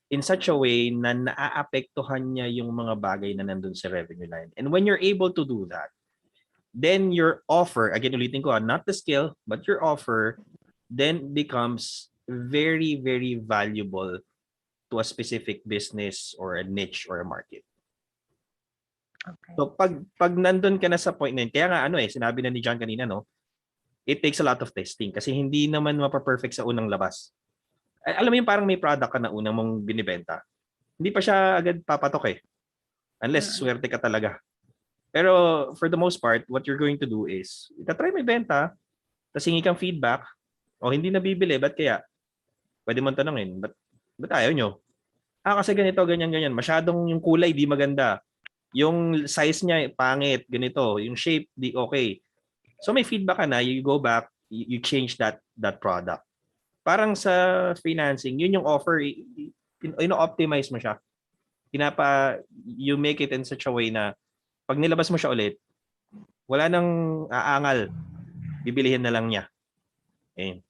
in such a way na naaapektuhan niya yung mga bagay na nandun sa revenue line. And when you're able to do that, then your offer, again ulitin ko, not the skill, but your offer then becomes very, very valuable to a specific business or a niche or a market. Okay. So pag nandun ka na sa point na yun, kaya nga sinabi na ni John kanina, it takes a lot of testing kasi hindi naman mapa-perfect sa unang labas. Alam mo yung parang may product ka na unang mong binibenta. Hindi pa siya agad papatok unless swerte ka talaga. Pero for the most part, what you're going to do is, itatry mo ibenta, tapos hingi kang feedback, hindi nabibili, ba't kaya? Pwede mo tanongin, ba't ayaw nyo? Kasi ganito, ganyan. Masyadong yung kulay, di maganda. Yung size niya, pangit, ganito. Yung shape, di okay. So may feedback ka na, you go back, you change that product. Parang sa financing, yun yung offer, optimize mo siya. You make it in such a way na pag nilabas mo siya ulit, wala nang aangal. Bibilihin na lang niya. Okay.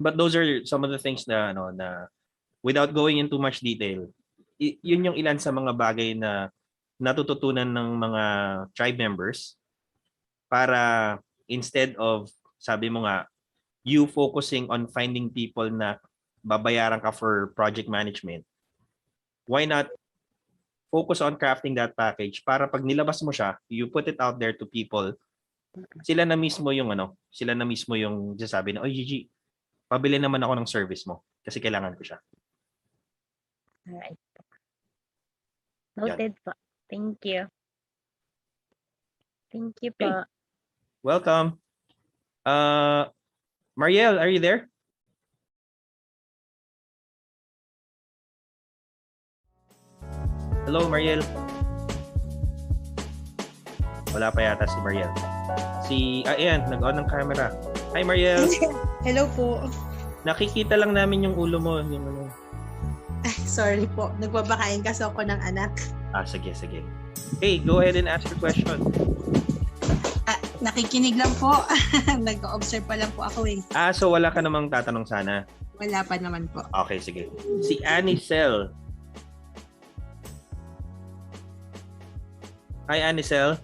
But those are some of the things na without going into much detail, yun yung ilan sa mga bagay na natututunan ng mga tribe members para instead of, sabi mo nga, you focusing on finding people na babayaran ka for project management, why not focus on crafting that package para pag nilabas mo siya, you put it out there to people, sila na mismo yung sasabi na, Gigi, pabili naman ako ng service mo kasi kailangan ko siya. Alright. Noted po. Thank you. Thank you po. Welcome. Mariel, are you there? Hello, Mariel. Wala pa yata si Mariel. Ayan, nag-on ng camera. Hi, Mariel. Hello po. Nakikita lang namin yung ulo mo. Yung ano. Ay, sorry po. Nagbabakain kasi ako ng anak. Sige. Hey, go ahead and ask your question. Nakikinig lang po. Nag-observe pa lang po ako eh. So wala ka namang tatanong sana? Wala pa naman po. Okay, sige. Si Anicel. Hi, Anicel.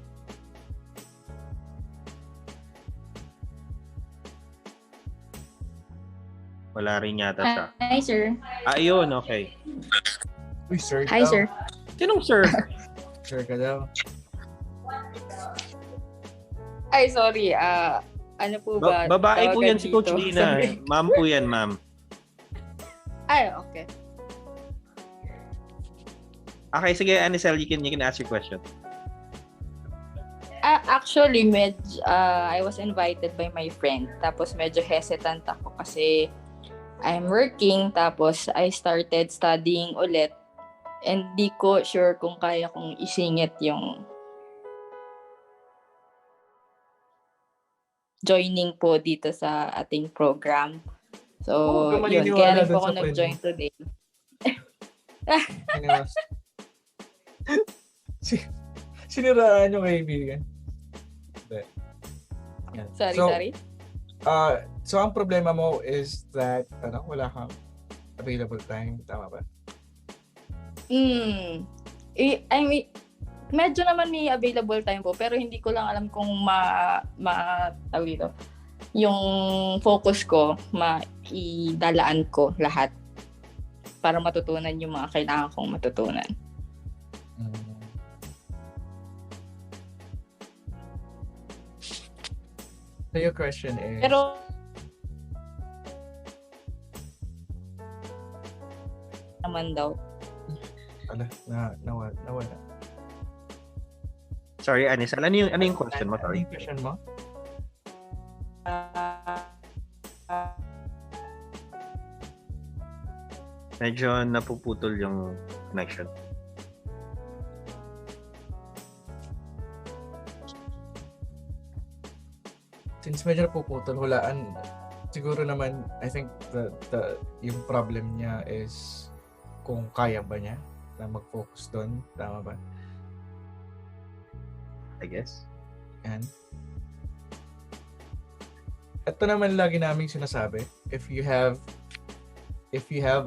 Wala rin yata siya. Hi, sir. Ayun, okay. Uy, sir. Hi, daw. sir. Sinong sir? Sir ka daw. Ay, sorry. Ano po ba? Babae po tawagan yan si Coach dito? Lina. Sorry. Ma'am po yan, ma'am. Ay, okay. Okay, sige, Anicel, you can ask your question. Actually, I was invited by my friend. Tapos medyo hesitant ako kasi I'm working. Tapos I started studying ulit. And di ko sure kung kaya kong isingit yung joining po dito sa ating program. So, yun. Kaya rin po ako nag-join today. Siniraan yung kaibigan. Sorry. So, ang problema mo is that wala kang available time. Tama ba? I mean, medyo naman may available time po, pero hindi ko lang alam kung tawag dito, yung focus ko, maidalaan ko lahat para matutunan yung mga kailangan kong matutunan. So your question is... Pero naman daw. Nawala. Sorry, Anicel. Ano yung question mo? Sorry. Ano yung question mo? Medyo napuputol yung connection. Since medyo napuputol, hulaan, siguro naman, I think yung problem niya is kung kaya ba niya na mag-focus doon. Tama ba? I guess. Yan. Ito naman lagi naming sinasabi, if you have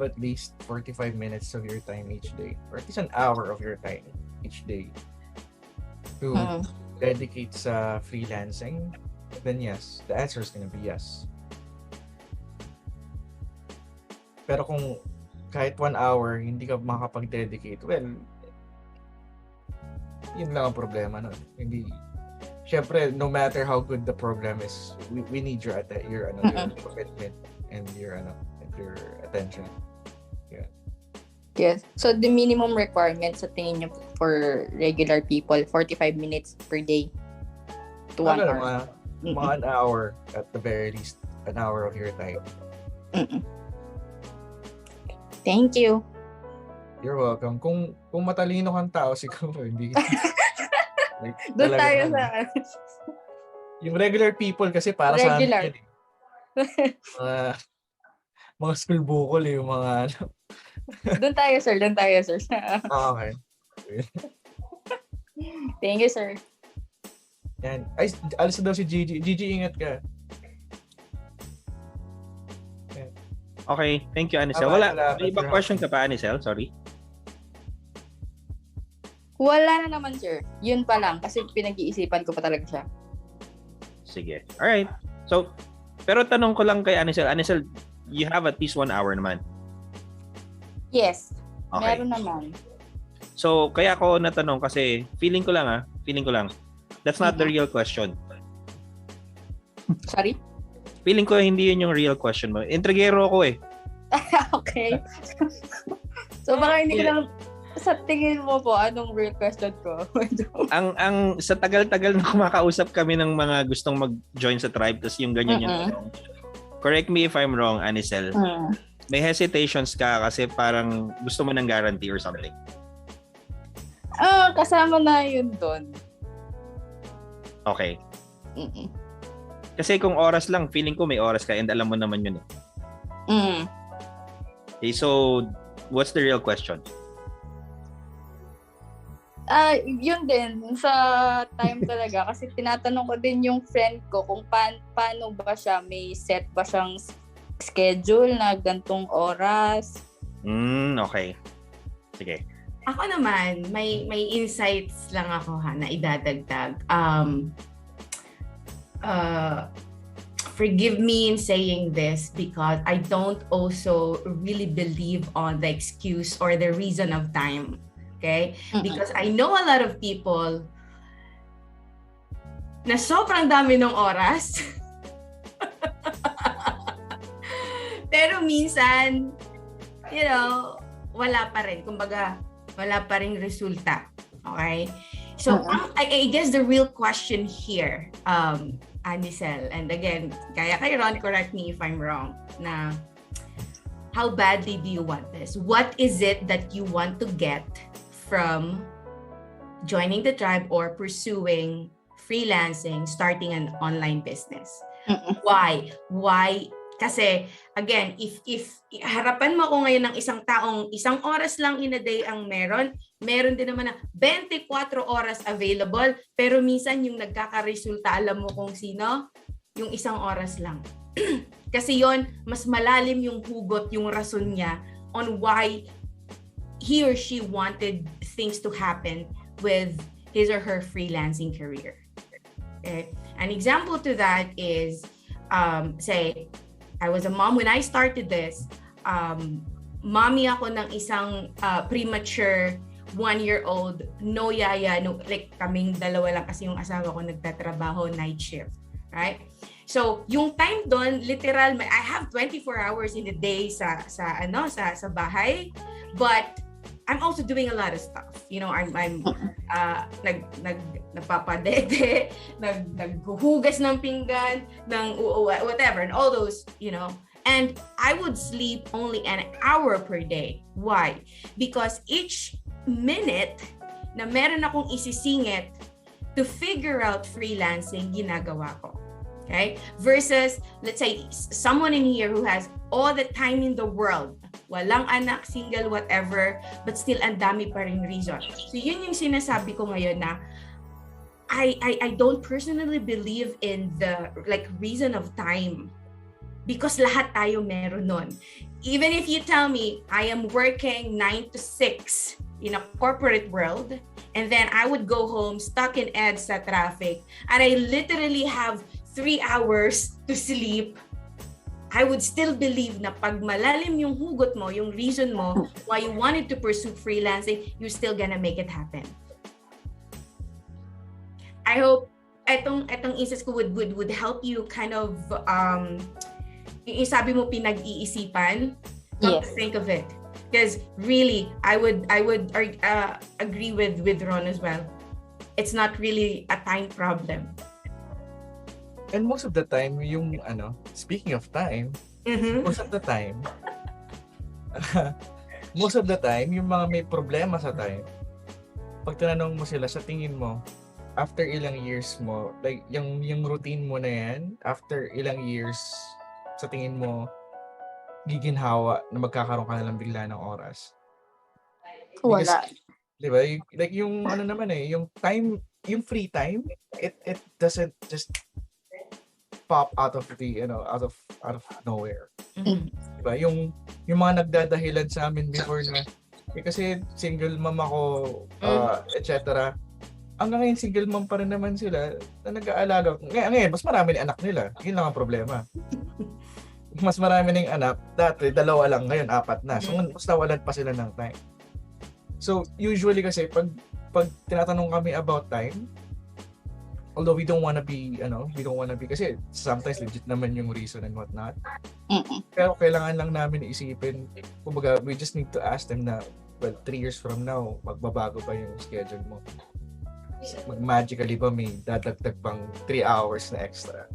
at least 45 minutes of your time each day, or at least an hour of your time each day to dedicate sa freelancing, then yes, the answer is gonna be yes. Pero kung kahit 1 hour hindi ka makapag-dedicate, well, yun lang ang problema nun. Hindi, syempre, no matter how good the program is, we need your commitment and your attention. Yeah. Yes. So the minimum requirement sa tingin niyo for regular people, 45 minutes per day to 1 hour. Mga an hour at the very least, an hour of your time. Thank you. You're welcome. Kung matalino kang tao, siguro hindi. Like, Doon tayo talagang, sa yung regular people kasi para regular. sa amin yun, mga school bukol yung mga Doon tayo, sir. Okay. Thank you, sir. Yan. Ay, alis na daw si Gigi. Gigi, ingat ka. Okay, thank you, Anicel. May ibang question ka pa, Anicel? Sorry. Wala na naman, sir. Yun pa lang. Kasi pinag-iisipan ko pa talaga siya. Sige. Alright. So, pero tanong ko lang kay Anicel. Anicel, you have at least 1 hour naman. Yes. Okay. Meron naman. So, kaya ako natanong kasi feeling ko lang. That's not the real question. Sorry? Feeling ko hindi yun yung real question mo. Intrigero ako eh. Okay. So baka hindi ko lang sa tingin mo po anong real question ko. ang sa tagal-tagal na kumakausap kami ng mga gustong mag-join sa tribe tapos yung ganyan yung tanong. Correct me if I'm wrong, Anicel. May hesitations ka kasi parang gusto mo ng guarantee or something. Kasama na yun doon. Okay. Kasi kung oras lang, feeling ko may oras ka and alam mo naman yun eh. Mm. Okay, so what's the real question? Yun din, sa time talaga. Kasi tinatanong ko din yung friend ko kung paano ba siya, may set ba siyang schedule na gantong oras. Okay. Sige. Ako naman, may insights lang ako na idadagdag. Forgive me in saying this because I don't also really believe on the excuse or the reason of time. Okay? Because I know a lot of people na sobrang dami ng oras. Pero minsan, wala pa rin. Kumbaga, wala pa rin resulta. Okay? So, I guess the real question here, Anicel, and again, kaya kay Ron, correct me if I'm wrong, na how badly do you want this? What is it that you want to get from joining the tribe or pursuing freelancing, starting an online business? Why? Kasi, again, if harapan mo ako ngayon ng isang taong isang oras lang in a day ang meron din naman na 24 oras available, pero minsan yung nagkakaresulta, alam mo kung sino? Yung isang oras lang. Kasi yon mas malalim yung hugot, yung rason niya on why he or she wanted things to happen with his or her freelancing career. Okay? An example to that is, say, I was a mom when I started this. Mommy ako ng isang premature 1-year-old, no yaya, no, like kaming dalawa lang kasi yung asawa ko nagtatrabaho night shift, right? So, yung time doon, literal, I have 24 hours in a day sa bahay, but I'm also doing a lot of stuff. I'm nagpapadede, naghuhugas ng pinggan, whatever, and all those, And I would sleep only an hour per day. Why? Because each minute na meron akong isisingit to figure out freelancing, ginagawa ko. Okay? Versus, let's say, someone in here who has all the time in the world, walang anak, single, whatever, but still ang dami pa rin reason. So yun yung sinasabi ko ngayon na I don't personally believe in the reason of time because lahat tayo meron nun. Even if you tell me I am working 9 to 6 in a corporate world and then I would go home stuck in EDSA sa traffic and I literally have 3 hours to sleep, I would still believe na pag malalim yung hugot mo, yung reason mo why you wanted to pursue freelancing, you're still gonna make it happen. I hope etong insights ko would help you kind of yung sabi mo pinag-iisipan, come to think of it. Because really, I would agree with Ron as well. It's not really a time problem. And most of the time, yung speaking of time, most of the time, yung mga may problema sa time, pag tinanong mo sila, sa tingin mo, after ilang years mo, like yung routine mo na yan, after ilang years, sa tingin mo, giginhawa na magkakaroon ka na lang bigla ng oras? Wala. Diba? Like yung yung time, yung free time, it doesn't just pop out of the out of nowhere. Diba? Yung mga nagdadahilan sa amin before na kasi single mom ako, etc. Hanggang ngayon single mom pa rin naman sila na nag-aalaga. Ngayon mas marami ng anak nila. Yun lang ang problema. Mas marami ng anak, dati 2 lang, ngayon 4 na. So mas nawalan pa sila ng time. So usually kasi pag tinatanong kami about time, although we don't wanna be kasi sometimes legit naman yung reason and whatnot. Pero kailangan lang namin isipin, kumbaga we just need to ask them na, well, 3 years from now, magbabago ba yung schedule mo? Magmagically ba may dadagdag pang 3 hours na extra?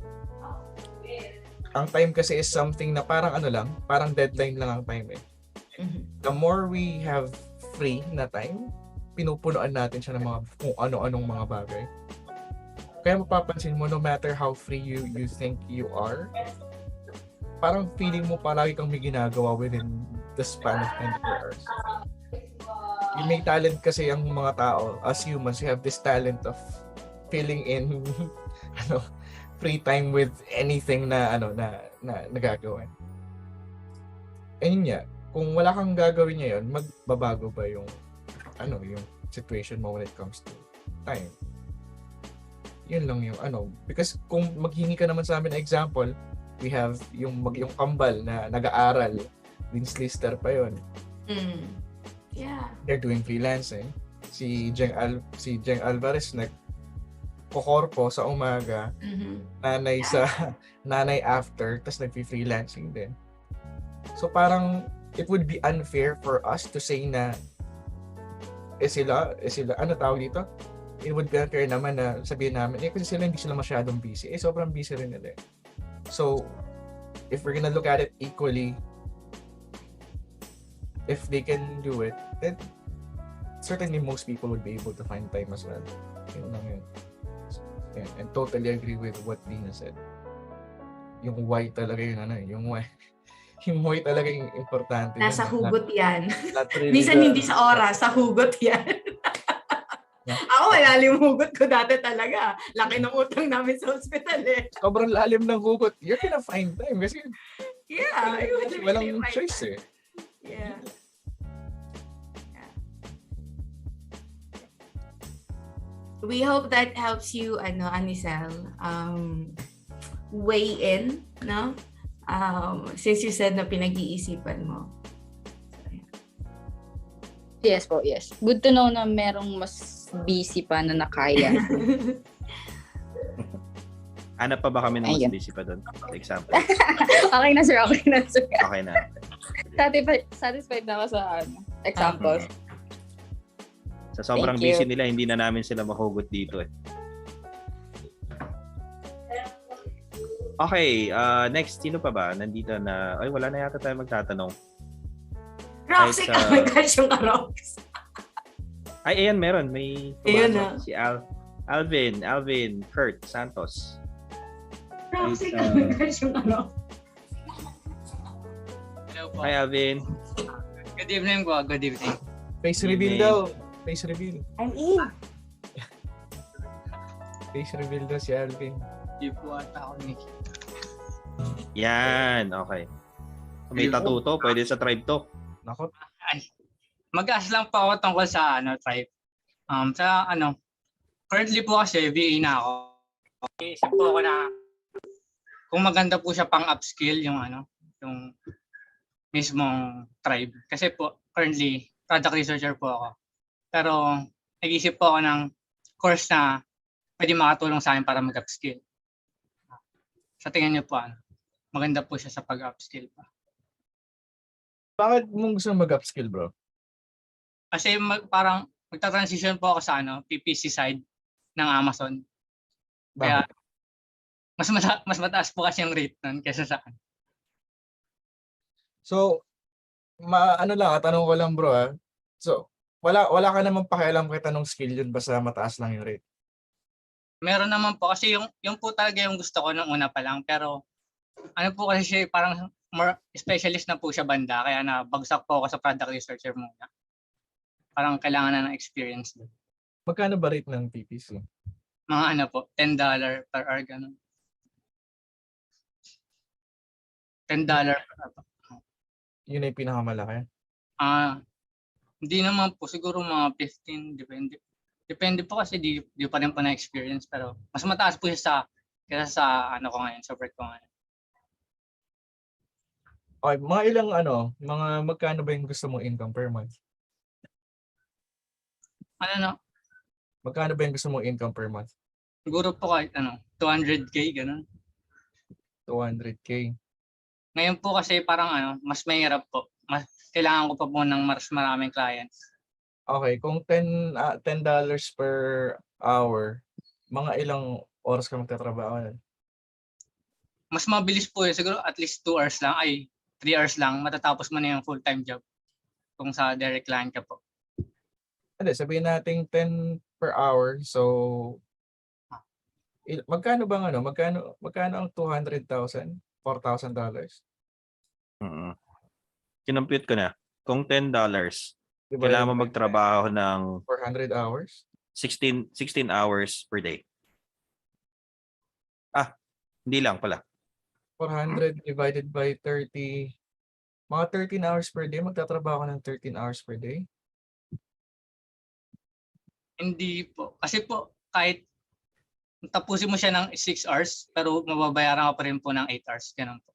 Ang time kasi is something na parang parang deadline lang ang time eh. The more we have free na time, pinupunuan natin siya ng mga kung ano-anong mga bagay. Kaya mapapansin mo, no matter how free you think you are, parang feeling mo palagi kang may ginagawa within the span of 24 hours. Yung may talent kasi ang mga tao, as humans, we have this talent of filling in ano, free time with anything na nagagawin. Ayun nga, kung wala kang gagawin ngayon, magbabago ba yung yung situation mo when it comes to time? Yun lang yung because kung maghingi ka naman sa amin na example, we have yung kambal na nag-aaral, Vince Lister pa yun. Yeah. They're doing freelancing. Si Jeng Alvarez nagko-korpo sa umaga, nanay after, tas nagfi-freelancing din. So parang it would be unfair for us to say na sila tawag dito? It would be unfair naman na sabihin namin kasi hindi sila masyadong busy. Sobrang busy rin nila. So if we're gonna look at it equally, if they can do it, then certainly most people would be able to find time as well. Yun lang yun. Yeah, and totally agree with what Dina said. Yung why talaga yung why. Yung why talaga yung importante. Nasa hugot yan. Really Minsan hindi sa oras, sa hugot yan. Ako malalim hugot ko dati talaga. Laki ng utang namin sa hospital eh. Sobrang lalim ng hugot. You're gonna find time kasi walang choice eh. Yeah. We hope that helps you, Anisel, weigh in, no? Since you said na pinag-iisipan mo. Yes po, yes. Good to know na merong mas busy pa na nakaya. Hanap pa ba kami ng mas Ayun. busy pa doon? Example. Okay na, sir. Okay na, sir. Okay na. Satisfied na ako sa examples. Sa sobrang Thank you. busy nila, hindi na namin sila mahugot dito eh. Okay, next, sino pa ba? Nandito na, wala na yata tayo magtatanong. Roxy, Kahit, oh my gosh, yung ka-Rox. Ay, ayan, meron. May Ayun pumasok. Si Alvin, Kurt Santos. Roxy, Wait, oh my gosh, yung ka-Rox. Hello po. Hi, Alvin. Good evening po. Good evening. Face reveal daw. Face reveal. I'm in. Face reveal daw si Alvin. Hindi po ata ako ni. Yan, okay. May tattoo to, pwede sa tribe to. Nako. Mag-ask lang po ako tungkol sa tribe. Currently po kasi VA na ako. Isip po ako na kung maganda po siya pang upskill yung yung mismong tribe. Kasi po currently product researcher po ako. Pero nag-isip po ako ng course na pwede makatulong sa akin para mag-upskill. Sa tingin niyo po maganda po siya sa pag-upskill pa. Bakit mo gusto mag-upskill, bro? Kasi parang magta-transition po ako sa PPC side ng Amazon. Kaya mas mataas po kasi yung rate nun kaysa sa akin. So, tanong ko lang, bro. So, wala ka namang pakialam kahit anong skill yun basta mataas lang yung rate. Meron naman po kasi yung po talaga yung gusto ko nung una pa lang, pero po kasi siya parang more specialist na po siya banda, kaya nabagsak po ako sa product researcher muna. Parang kailangan na ng experience doon. Magkano ba rate ng PPC? Mga po, $10 per hour, ganun. $10 per hour. Yun na yung pinakamalaki? Hindi naman po, siguro mga 15, depende. Depende po kasi di pa rin po na-experience, pero mas mataas po siya kaysa sa ko ngayon, sa work ko ngayon. Okay, mga ilang magkano ba yung gusto mong income per month? Magkano ba yung gusto mong income per month? Siguro po kahit 200K, ganun. 200K. Ngayon po kasi parang mas mahirap po. Kailangan ko pa po ng mas maraming clients. Okay, kung $10 per hour, mga ilang oras ka magtatrabaho? Mas mabilis po siguro at least 2 hours lang, 3 hours lang, matatapos mo na yung full-time job kung sa direct client ka po. Hindi, sabihin natin 10 per hour, so magkano bang magkano ang 200,000 $4,000. Mm. Kinompute ko na. Kung $10, Divided kailangan mo by magtrabaho ng 400 hours. 16 hours per day. Hindi lang pala. 400 divided by 30. Mga 13 hours per day. Magtatrabaho ka ng 13 hours per day. Hindi po. Kasi po, kahit tapusin mo siya ng 6 hours, pero mababayaran ka pa rin po ng 8 hours. Ganun po.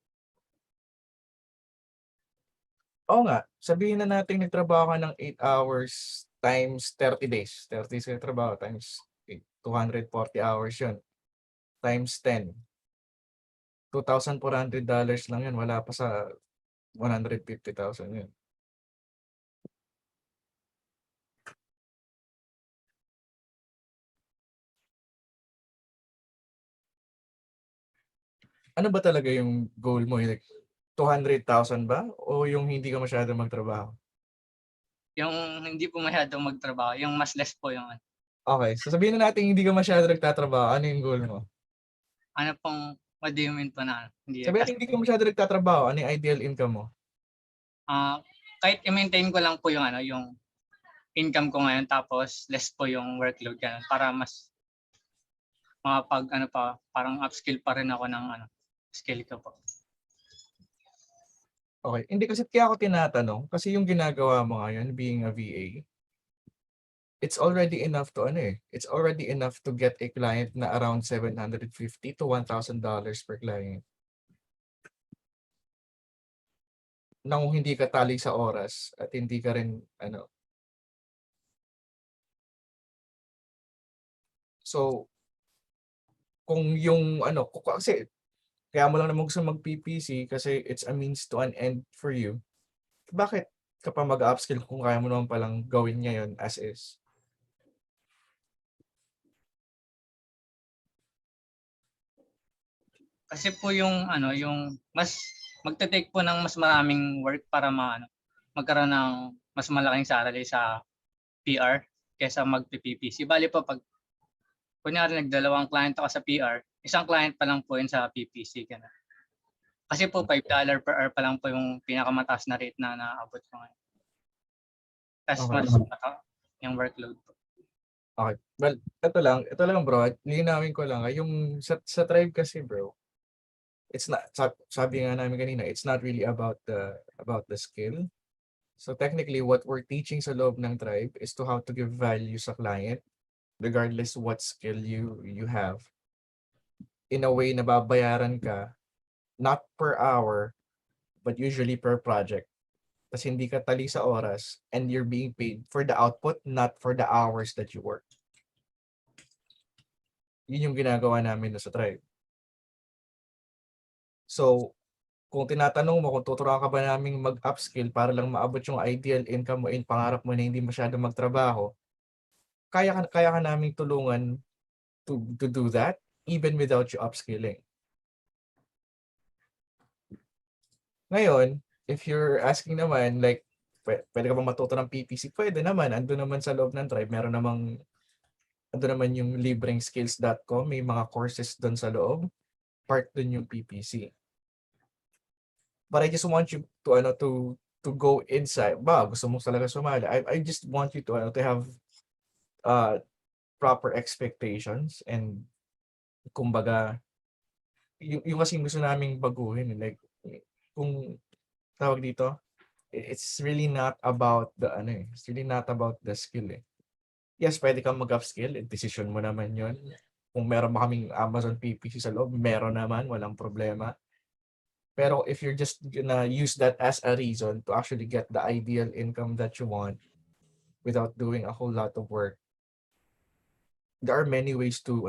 Oo nga. Sabihin na natin nagtrabaho ka ng 8 hours times 30 days. 30 days ka trabaho times 240 hours yun. Times 10. $2,400 lang yun. Wala pa sa 150,000 yun. Ano ba talaga yung goal mo? Like 200,000 ba? O yung hindi ka masyado magtrabaho? Yung hindi po masyadong magtrabaho, yung mas less po yung Okay. So sabihin na natin hindi ka masyado nagtatrabaho. Ano yung goal mo? ano pong, what do you mean po na hindi? Sabihin natin hindi ka masyado nagtatrabaho. Ano yung ideal income mo? Kahit i-maintain ko lang po yung yung income ko ngayon, tapos less po yung workload ganun, para mas parang upskill pa rin ako ng skill ko po. Okay. Hindi kasi kaya ako tinatanong kasi yung ginagawa mo ngayon being a VA, it's already enough to it's already enough to get a client na around $750 to $1,000 per client. Nang hindi ka tali sa oras at hindi ka rin So kung yung kasi kaya mo lang naman gusto mag-PPC kasi it's a means to an end for you. Bakit ka pa mag-upskill kung kaya mo naman palang gawin ngayon as is? Kasi po yung yung mas magte-take po ng mas maraming work para magkaroon ng mas malaking salary sa PR kaysa mag-PPC. Bali po pag kunyari nagdalawang client ako sa PR, isang client pa lang po yun sa PPC. Ganun. Kasi po $5 per hour pa lang po yung pinakamataas na rate na naabot ko ngayon. Tapos mas yung workload po. Okay. Well, ito lang bro, linawin ko lang. Yung sa tribe kasi bro, it's not, sabi nga namin kanina, it's not really about the skill. So technically, what we're teaching sa loob ng tribe is to how to give value sa client regardless what skill you have. In a way na babayaran ka not per hour but usually per project. Kasi hindi ka tali sa oras and you're being paid for the output, not for the hours that you work. Yun yung ginagawa namin sa tribe. So, kung tinatanong mo kung tuturuan ka ba naming mag-upskill para lang maabot yung ideal income mo in pangarap mo na hindi masyado magtrabaho, kaya ka naming tulungan to do that even without you upskilling. Ngayon, if you're asking naman, like, pwede ka ba matuto ng PPC? Pwede naman. Ando naman sa loob ng tribe. Ando naman yung librengskills.com. May mga courses doon sa loob. Part doon yung PPC. But I just want you to go inside. Gusto mo talaga sumali. I just want you to have proper expectations and kumbaga yung kasi gusto naming baguhin, like kung tawag dito, it's really not about it's really not about the skill Yes, pwede kang mag-upskill, decision mo naman yun. Kung meron ba kaming Amazon PPC sa loob, meron naman, walang problema. Pero if you're just gonna use that as a reason to actually get the ideal income that you want without doing a whole lot of work, there are many ways to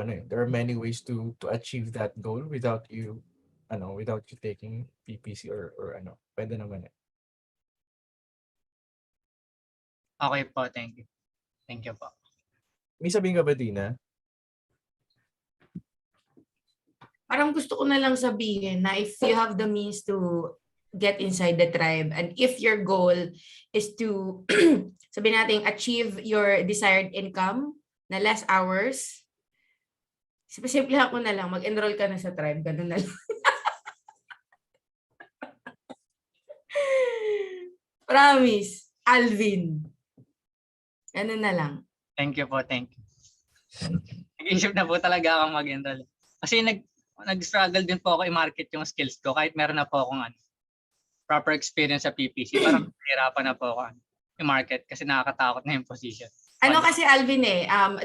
achieve that goal without you taking PPC or pwede naman Okay po, thank you. Thank you po. May sabihin ka ba, Dina? Parang gusto ko na lang sabihin na if you have the means to get inside the tribe and if your goal is to sabihin natin achieve your desired income na less hours, simple ako na lang, mag-enroll ka na sa tribe, ganun na lang. Promise. Alvin. Ano na lang. Thank you po, thank you. Nag-isip na po talaga akong mag-enroll. Kasi nag-struggle din po ako i-market yung skills ko kahit meron na po akong proper experience sa PPC. Parang hirapan na po ako i-market kasi nakakatakot na yung position. Ano kasi Alvin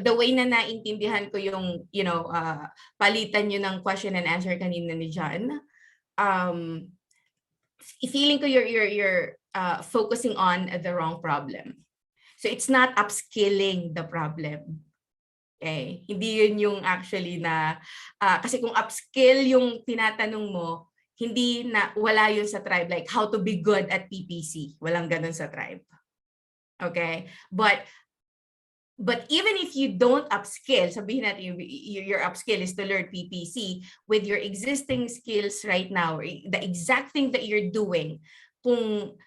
the way na naintindihan ko yung, palitan nyo ng question and answer kanina ni John, feeling ko you're focusing on the wrong problem. So it's not upskilling the problem. Okay? Hindi yun yung actually na, kasi kung upskill yung tinatanong mo, hindi na, wala yun sa tribe, like how to be good at PPC. Walang ganun sa tribe. Okay? But even if you don't upskill, sabihin natin your upskill is to learn PPC, with your existing skills right now, the exact thing that you're doing, kung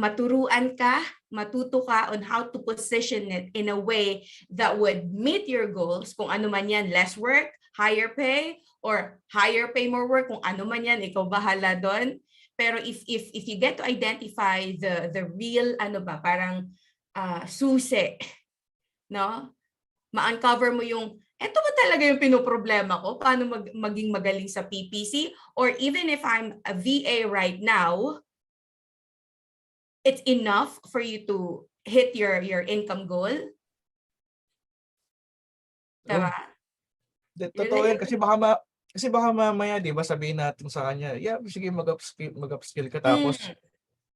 maturuan ka, matuto ka on how to position it in a way that would meet your goals, kung ano man yan, less work, higher pay, or higher pay, more work, kung ano man yan, ikaw bahala doon. Pero if you get to identify the real, parang susi, no? Ma-uncover mo yung, eto ba talaga yung pinoproblema ko? Paano maging magaling sa PPC? Or even if I'm a VA right now, it's enough for you to hit your income goal. Diba? Totoo yan. Kasi baka mamaya, di ba, sabihin natin sa kanya, yeah, sige, mag-upskill ka. Tapos,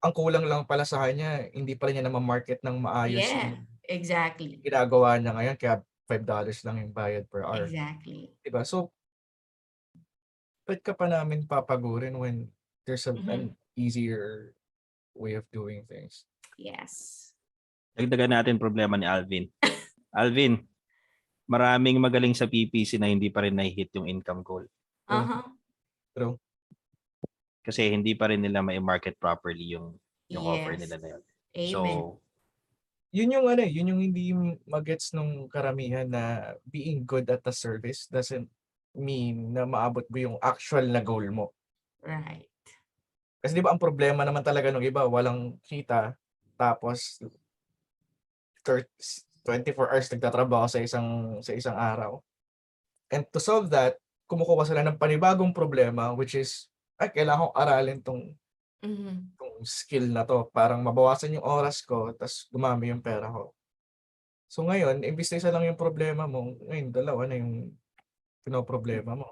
ang kulang lang pala sa kanya, hindi pala niya naman market ng maayos. Yeah, exactly. Ginagawa niya ngayon, kaya $5 lang yung bayad per hour. Exactly. Diba? So, ba't ka pa namin papagurin when there's an easier way of doing things? Yes. Dagdagan natin problema ni Alvin. Alvin, maraming magaling sa PPC na hindi pa rin na-hit yung income goal. True. Kasi hindi pa rin nila ma-market properly yung offer nila na yun. Amen. So, yun yung hindi magets nung karamihan na being good at the service doesn't mean na maabot mo yung actual na goal mo. Right. Kasi di ba ang problema naman talaga nung iba, walang kita, tapos 24 hours nagtatrabaho sa isang araw. And to solve that, kumukuha sila ng panibagong problema, which is, kailangan kong aralin tong skill na to. Parang mabawasan yung oras ko, tapos dumami yung pera ko. So ngayon, imbis na isa lang yung problema mo, ngayon dalawa na yung pinoproblema mo.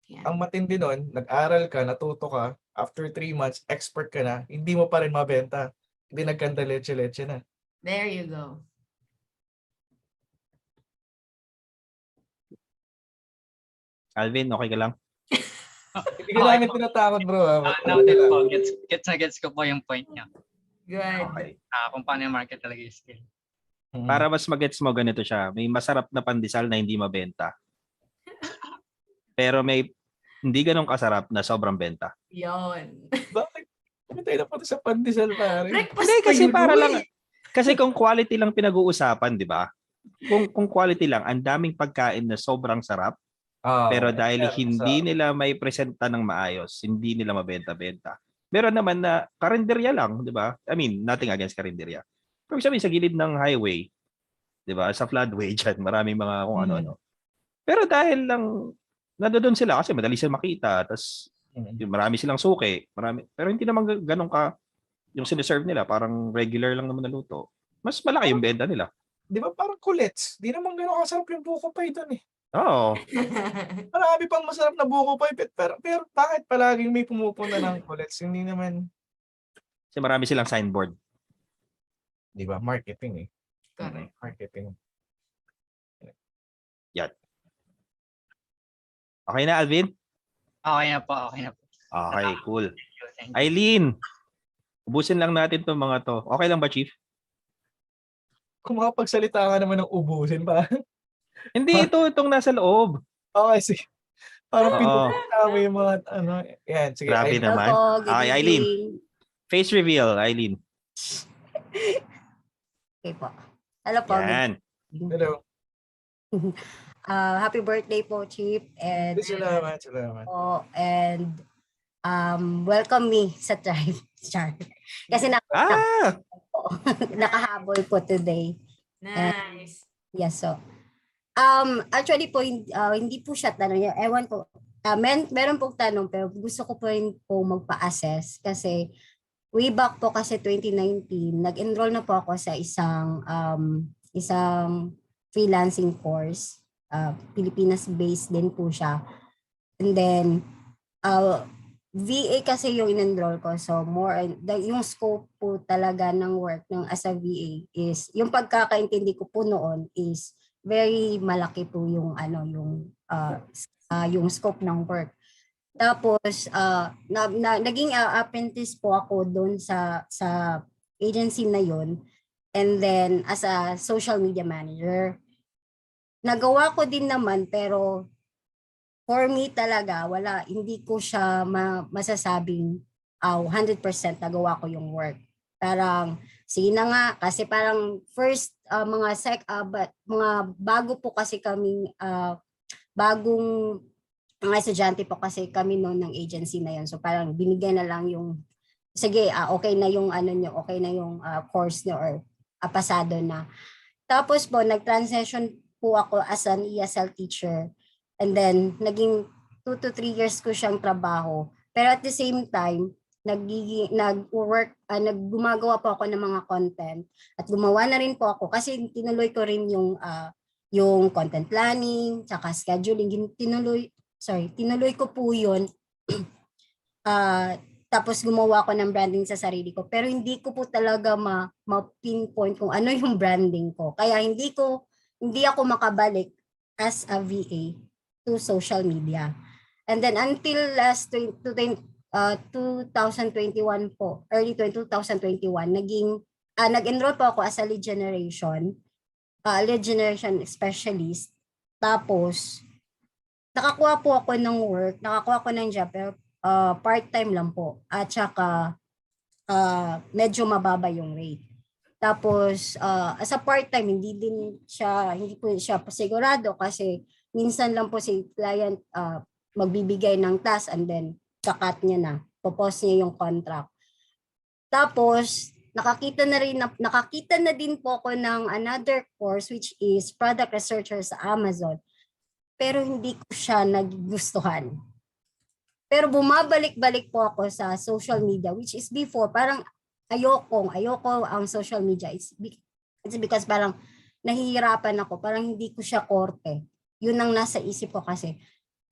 Yeah. Ang matindi nun, nag-aral ka, natuto ka, after 3 months, expert ka na, hindi mo pa rin mabenta. Hindi nagkanda leche-leche na. There you go. Alvin, okay ka lang? Hindi ka namin tinatakot, bro. Noted po. Gets ko po yung point niya. Good. Okay. Kung paano yung market talaga yung skill. Para mas magets mo, ganito siya. May masarap na pandesal na hindi mabenta. Pero may hindi ganun kasarap na sobrang benta. Yon. Bakit? Tayo na po sa pandesal, pare. Hindi, kasi para lang. Kasi kung quality lang pinag-uusapan, di ba? Kung quality lang, ang daming pagkain na sobrang sarap. Pero dahil hindi nila may presenta ng maayos, hindi nila mabenta-benta. Meron naman na karinderya lang, di ba? I mean, nothing against karinderya. Pero sabihin, sa gilid ng highway, di ba? Sa floodway dyan, maraming mga kung ano-ano. Pero dahil lang, nandoon sila kasi madali sila makita, tapos marami silang suki, pero hindi naman ganun ka yung siniserve nila, parang regular lang naman na luto. Mas malaki yung benta nila. Di ba parang kulets? Di naman ganun kasarap yung buko pie doon eh. Oo. Marami pang masarap na buko pie, pero bakit palaging may pumupunta ng kulets? Hindi naman. Kasi marami silang signboard. Di ba? Marketing eh. Correct. Marketing. Yan. Okay na, Alvin? Okay na po. Okay, cool. Eileen, ubusin lang natin itong mga to. Okay lang ba, Chief? Kung makapagsalita ka naman ng ubusin ba? Hindi, itong nasa loob. Okay, sige. Parang pinupita mo yung mga, yan, sige. Grabe naman. Okay, Eileen. Face reveal, Eileen. Okay po. Hello po. Yan. Hello. Happy birthday po, Chief. And Salamat. po, and welcome me sa tribe. Char. Kasi nakahabol po today. Nice. Yes, so actually po hindi po siya tanong. Ewan ko. Meron pong tanong pero gusto ko po rin po magpa-assess kasi way back po kasi 2019, nag-enroll na po ako sa isang freelancing course. Pilipinas-based din po siya. And then, VA kasi yung in-enroll ko. So, yung scope po talaga ng work ng as a VA is, yung pagkakaintindi ko po noon is very malaki po yung yung scope ng work. Tapos naging apprentice po ako doon sa agency na yon, and then as a social media manager. Nagawa ko din naman pero for me talaga hindi ko siya masasabing 100% nagawa ko yung work. Parang sige na nga kasi parang first mga bago po kasi kaming bagong mga estudyante po kasi kami noon ng agency na yun. So parang binigay na lang yung, sige, okay na yung okay na yung course nyo or pasado na. Tapos po, nag-transition po ako as an ESL teacher. And then, naging 2 to 3 years ko siyang trabaho. Pero at the same time, gumagawa po ako ng mga content. At gumawa na rin po ako kasi tinuloy ko rin yung content planning, tsaka scheduling. Tinuloy ko po yun. Tapos gumawa ko ng branding sa sarili ko. Pero hindi ko po talaga ma-pinpoint kung ano yung branding ko. Kaya hindi ako makabalik as a VA to social media. And then until 2021 po, early 2021, nag-enroll po ako as a lead generation specialist. Tapos, nakakuha po ako ng work, nakakuha ko ng job, pero part-time lang po. At saka, medyo mababa yung rate. Tapos, as a part-time, hindi po siya pasigurado kasi minsan lang po si client magbibigay ng task and then kakat niya na, popost niya yung contract. Tapos, nakakita na din po ako ng another course which is product researcher sa Amazon. Pero hindi ko siya nagustuhan. Pero bumabalik-balik po ako sa social media which is before parang ayoko ang social media. It's because parang nahihirapan ako, parang hindi ko siya korte. Yun ang nasa isip ko kasi.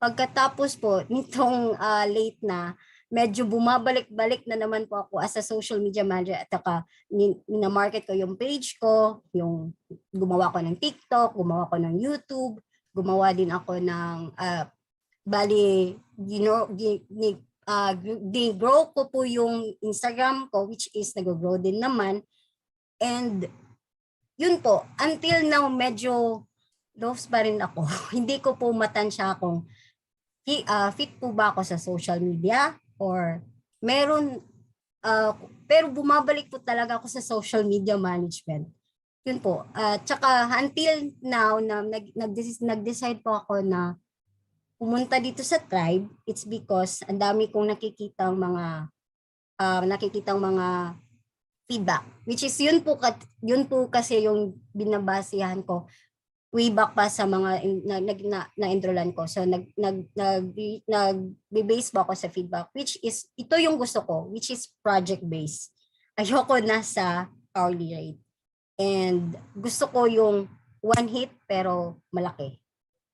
Pagkatapos po nitong late na, medyo bumabalik-balik na naman po ako as a social media manager at saka na-market ko yung page ko, yung gumawa ko ng TikTok, gumawa ko ng YouTube, gumawa din ako ng grow ko po yung Instagram ko which is nag-grow din naman. And yun po, until now medyo lost pa rin ako. Hindi ko po matansya kung fit po ba ako sa social media or meron, pero bumabalik po talaga ako sa social media management. Yun po. Tsaka until now, nag-decide po ako na pumunta dito sa tribe. It's because ang dami kong nakikitang mga feedback. Which is yun po kasi yung binabasihan ko way back pa sa mga na-enrollan ko. So nag-base po ako sa feedback which is ito yung gusto ko which is project based. Ayoko na sa hourly rate. And gusto ko yung one hit pero malaki.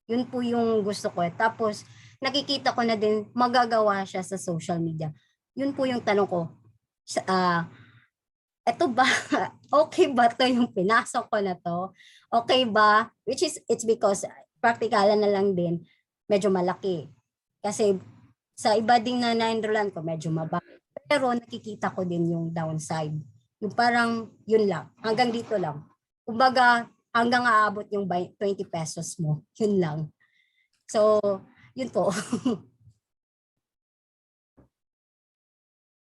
Yun po yung gusto ko. Tapos nakikita ko na din magagawa siya sa social media. Yun po yung tanong ko. Eto ba, okay ba to yung pinasok ko na to? Okay ba? Which is, it's because practicalan na lang din, medyo malaki. Kasi sa iba ding na na-enrollan ko, medyo mababa. Pero nakikita ko din yung downside. Yung parang, yun lang. Hanggang dito lang. Kumbaga, hanggang aabot yung 20 pesos mo. Yun lang. So, yun po.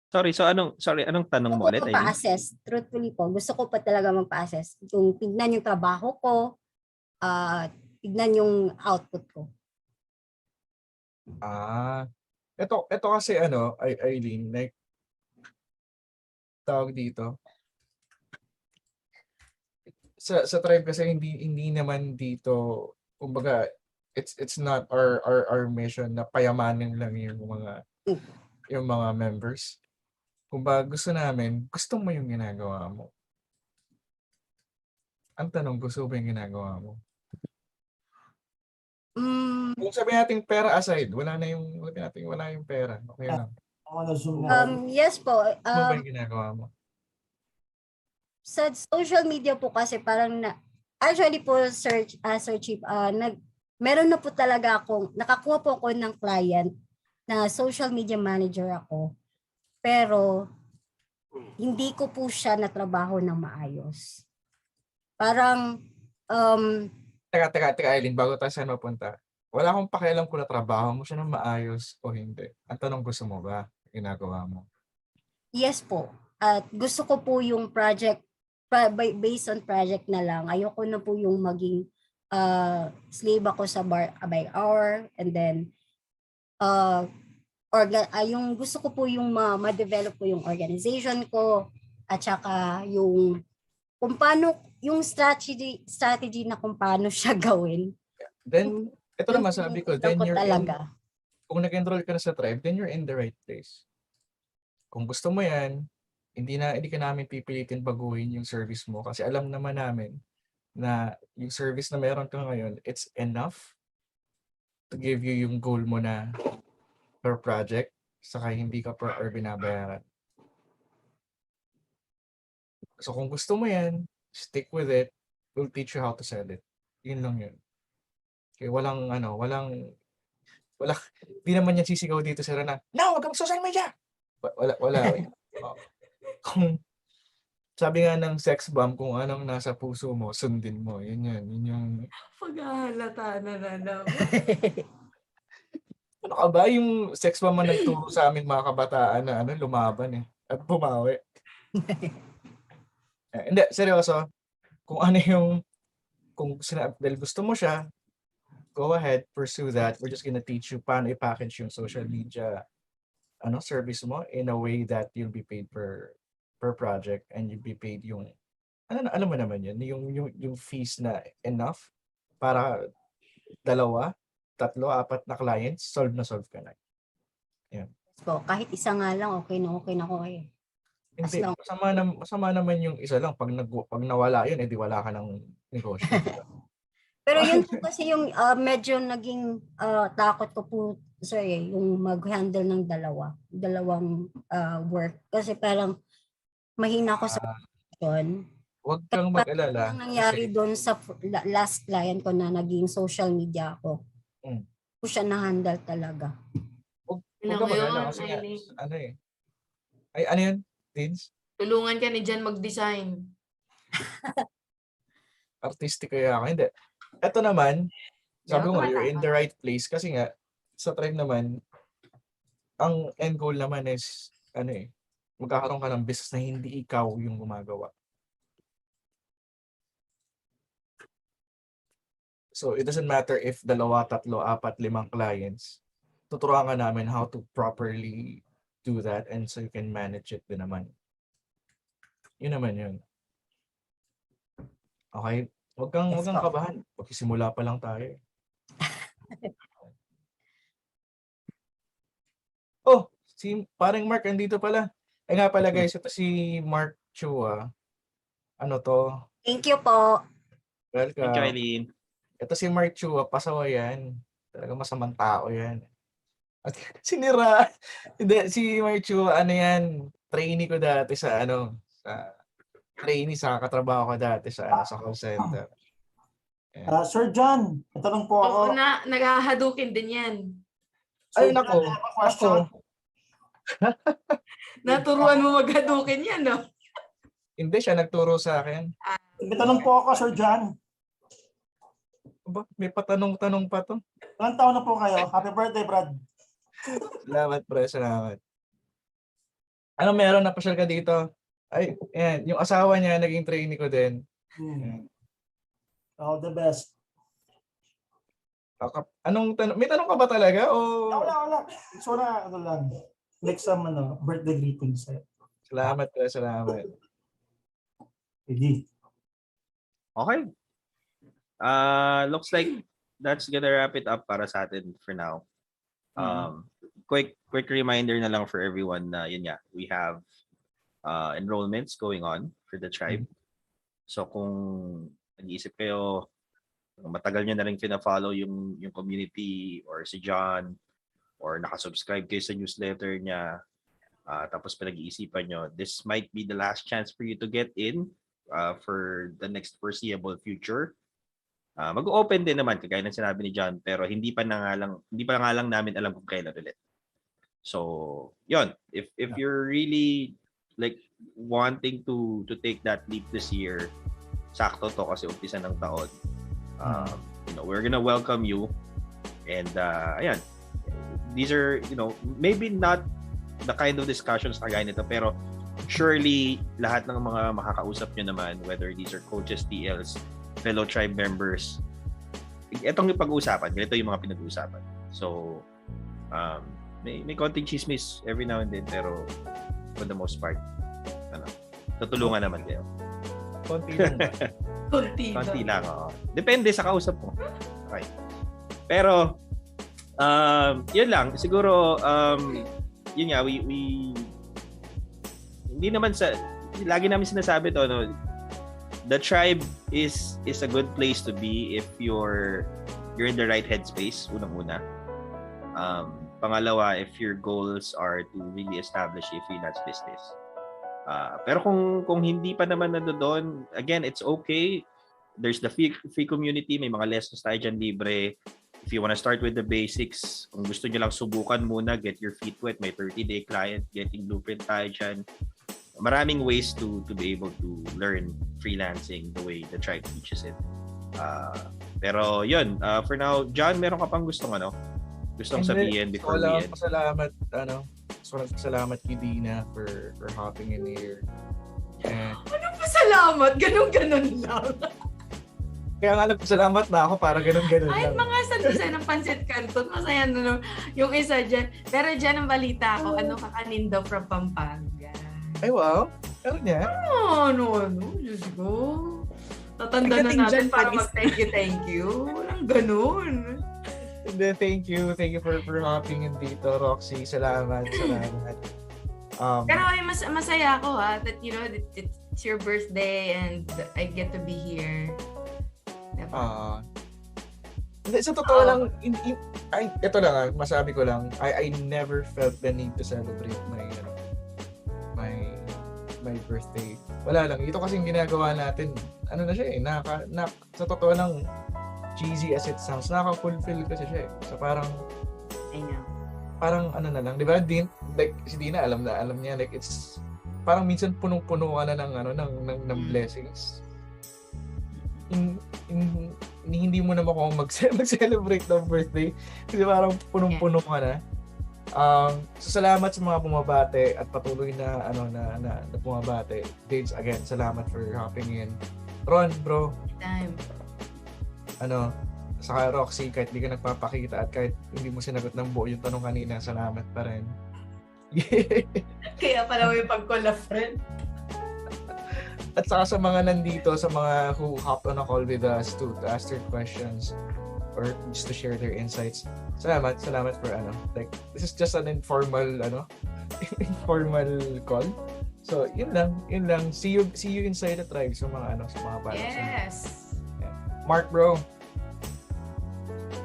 Sorry, anong tanong mo ulit? Magpa-assess. Truthfully po, gusto ko pa talaga magpa-assess. Yung tignan yung trabaho ko, tignan yung output ko. ito kasi Eileen, like, tawag dito, sa tribe kasi hindi naman dito, kumbaga, it's not our mission na payamanin lang yung mga members. Kumbaga gusto namin, gusto mo yung ginagawa mo. Ang tanong, gusto mo yung ginagawa mo? Kung sabihin natin pera aside, wala yung pera. Okay lang. Yes po. Ano ba yung ginagawa mo? Sa social media po kasi parang actually po Sir Chief, meron na po talaga nakakuha po ako ng client na social media manager ako. Pero hindi ko po siya natrabaho ng maayos. Parang Teka, Eileen, bago tayo saan mapunta. Wala akong pakialam kung natrabaho mo siya ng maayos o hindi. Ang tanong, gusto mo ba? Ginagawa mo? yes po. At gusto ko po yung project, based on project na lang. Ayoko na po yung maging slave ako sa by hour. And then, yung gusto ko po yung ma-develop po yung organization ko. At saka yung kung paano, yung strategy na kung paano siya gawin. Then, ito naman sabi ko, then kung nag-enroll ka na sa tribe, then you're in the right place. Kung gusto mo yan, hindi ka namin pipilitin baguhin yung service mo kasi alam naman namin na yung service na meron ka ngayon, it's enough to give you yung goal mo na per project, saka hindi ka per hour binabayaran. So kung gusto mo yan, stick with it. We'll teach you how to sell it. Yun lang yun. Okay, di naman yan sisigaw dito sa Rana. No, wag kang social media! Wala. Kung sabi nga ng sex bomb, kung anong nasa puso mo, sundin mo. Yun yung... Paghahalata na naman. Ano ka ba? Yung sex bomb man nagturo sa aming mga kabataan na lumaban at bumawi. Hindi, seryoso. Kung dahil gusto mo siya, go ahead, pursue that. We're just gonna teach you paano i-package yung social media service mo in a way that you'll be paid per project and you'll be paid yung alam mo naman yun, yung fees na enough para 2, 3, 4 na clients, solve ka na. Yan. So, kahit isa nga lang, okay na ako eh. Hindi, masama naman yung isa lang. Pag nawala yun, edi wala ka ng negosyo. Pero yun po kasi yung medyo naging takot ko po, sir, yung mag-handle ng dalawang work. Kasi parang mahina ako sa position. Huwag kang mag-alala. Ang nangyari doon sa last client ko na naging social media ako, po siya na-handle talaga. Huwag kang mag-alala kasi ano yun? Teens? Tulungan ka ni Jan mag-design. Artistic kaya ako. Hindi. Ito naman, sabi ko you're in the right place kasi nga, sa tribe naman, ang end goal naman is, magkakaroon ka ng business na hindi ikaw yung gumagawa. So, it doesn't matter if 2, 3, 4, 5 clients. Tuturuan ka namin how to properly do that and so you can manage it din naman. Yun naman yun. Okay? Huwag kang kabahan. Pagsisimula pa lang tayo. Oh, si parang Mark andito pala. Ay nga pala guys, ito si Mark Chua. Ano to? Thank you po. Welcome. Thank you, Eileen. Ito si Mark Chua, pasawa yan. Talaga masamang tao yan. At sinira. Hindi, si Mark Chua, yan, trainee ko dati sa trainee sa katrabaho ko dati sa call center. Sir John, tanong po ako. Naghahadukin din yan. Ay, nako. Naturuan mo maghadukin yan, no? Hindi, siya nagturo sa akin. May tanong po ako, Sir John. May patanong-tanong pa to. Ilang taon na po kayo? Happy birthday, Brad. Salamat, pre. Salamat. Ano meron? Napasyal ka dito? Ay, yan. Yung asawa niya, naging trainee ko din. All the best. Anong tanong? May tanong ka ba talaga? O... Wala. So na, ano lang. Like some birthday greetings. Salamat. Hindi. Okay. Looks like that's gonna wrap it up para sa atin for now. Quick reminder na lang for everyone na yun nga, we have enrollments going on for the tribe. So kung nag-iisip kayo, matagal nyo na rin pina-follow yung community or si John, or nakasubscribe kayo sa newsletter niya, tapos pinag-iisipan nyo, this might be the last chance for you to get in for the next foreseeable future. Mag-open din naman kagaya ng sinabi ni John, pero hindi pa nga lang namin alam kung kailan ulit. So, yon, if you're really like wanting to take that leap this year, sakto to kasi umpisa ng taon. We're gonna welcome you, and ayan, these are, maybe not the kind of discussions kagaya nito, pero surely lahat ng mga makakausap nyo naman, whether these are coaches, TLs, fellow tribe members, itong yung pag-uusapan, ganito yung mga pinag-uusapan. So, may konting chismis every now and then, pero for the most part, tutulungan naman kayo. Konti lang. Konti lang, oo. Depende sa kausap mo. Okay. Pero, yun lang. Siguro, yun nga, we hindi naman lagi namin sinasabi to, the tribe is a good place to be if you're in the right headspace, unang-una. Pangalawa, if your goals are to really establish a freelance business. Pero kung hindi pa naman doon, again, it's okay. There's the free community, may mga lessons tayo dyan libre. If you want to start with the basics, kung gusto nyo lang subukan muna, get your feet wet, may 30-day client, getting blueprint tayo dyan. Maraming ways to be able to learn freelancing the way the tribe teaches it. Pero yun, for now, John, meron ka pang gustong sabihin before we end? Salamat kay Dina for hopping in here. Anong pasalamat? Ganun lang. Kaya nga nagpasalamat na ako para ganun lang. Ay, mga sandusan ng Pancit Canton. Masaya yung isa dyan. Pero dyan ang balita ko, kakanindo from Pampanga. Ay, wow. Ano niya? Ano, Diyos ko. Tatanda na natin para mag-thank you. Walang ganun. Thank you for hopping in dito, Roxy. Salamat. Pero masaya ako that it's your birthday and I get to be here. Sa totoo lang, ito lang, masabi ko lang, I never felt the need to celebrate my birthday. Wala lang. Ito kasing ginagawa natin, na siya sa totoo lang, cheesy as it sounds, nakaka-fulfill kasi siya eh. So parang, I know. Parang na lang, di ba? Like, si Dina, alam niya, like, it's, parang minsan punong-puno ka na ng blessings. Hindi mo naman ako mag-celebrate ng birthday kasi parang punong-puno ka na. So salamat sa mga bumabate at patuloy na bumabate. Dates, again, salamat for hopping in. Ron, bro. Time. Saka Roxy, kahit di ka nagpapakita at kahit hindi mo sinagot ng buo yung tanong kanina, salamat pa rin. Kaya pala may pag-call a friend. At saka sa mga nandito, sa mga who hopped on a call with us to ask their questions or just to share their insights. Salamat for like, this is just an informal call. So, yun lang. See you inside the tribe sa mga palas. Yes. Yeah. Mark, bro.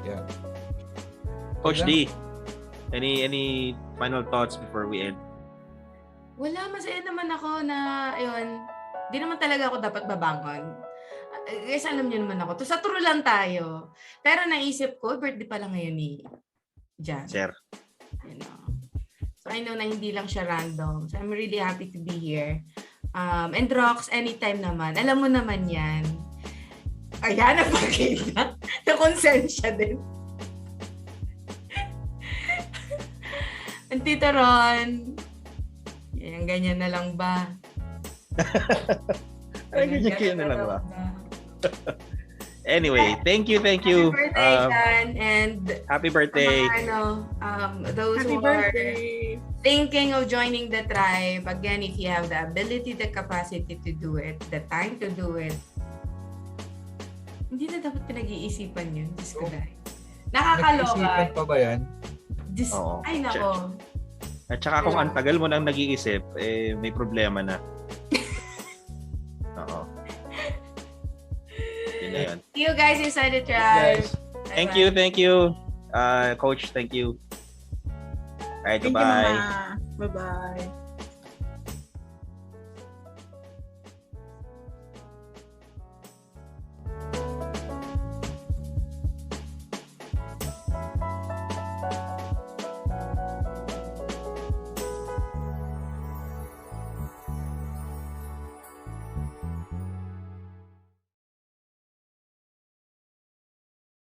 Yeah. Coach D, any final thoughts before we end? Wala, masaya naman ako na, di naman talaga ako dapat babangon. Kasi alam niyo naman ako, sa true lang tayo. Pero naisip ko, birthday pa lang ngayon ni Jan. Sir. So I know na hindi lang siya random. So I'm really happy to be here. And Rox, anytime naman. Alam mo naman yan. Ayan, napakita. Na-consent siya din. Ang Tito Ron, ganyan na lang ba? Ganyan na lang ba? Anyway, thank you. Happy birthday, Sean, and Happy birthday. Those Happy who are birthday. thinking of joining the tribe, again, if you have the ability, the capacity to do it, the time to do it, hindi na dapat pinag-iisipan yun. Diyos ko dahil. Nakakaloka. Nag-isipan pa ba yan? Oo. Ay, nako. At saka kung ang tagal mo nang nag-iisip, may problema na. Oo. Yun na yun. See you guys inside the tribe. Thank you. Coach, thank you. Alright, Thank you, bye. Mama. Bye-bye.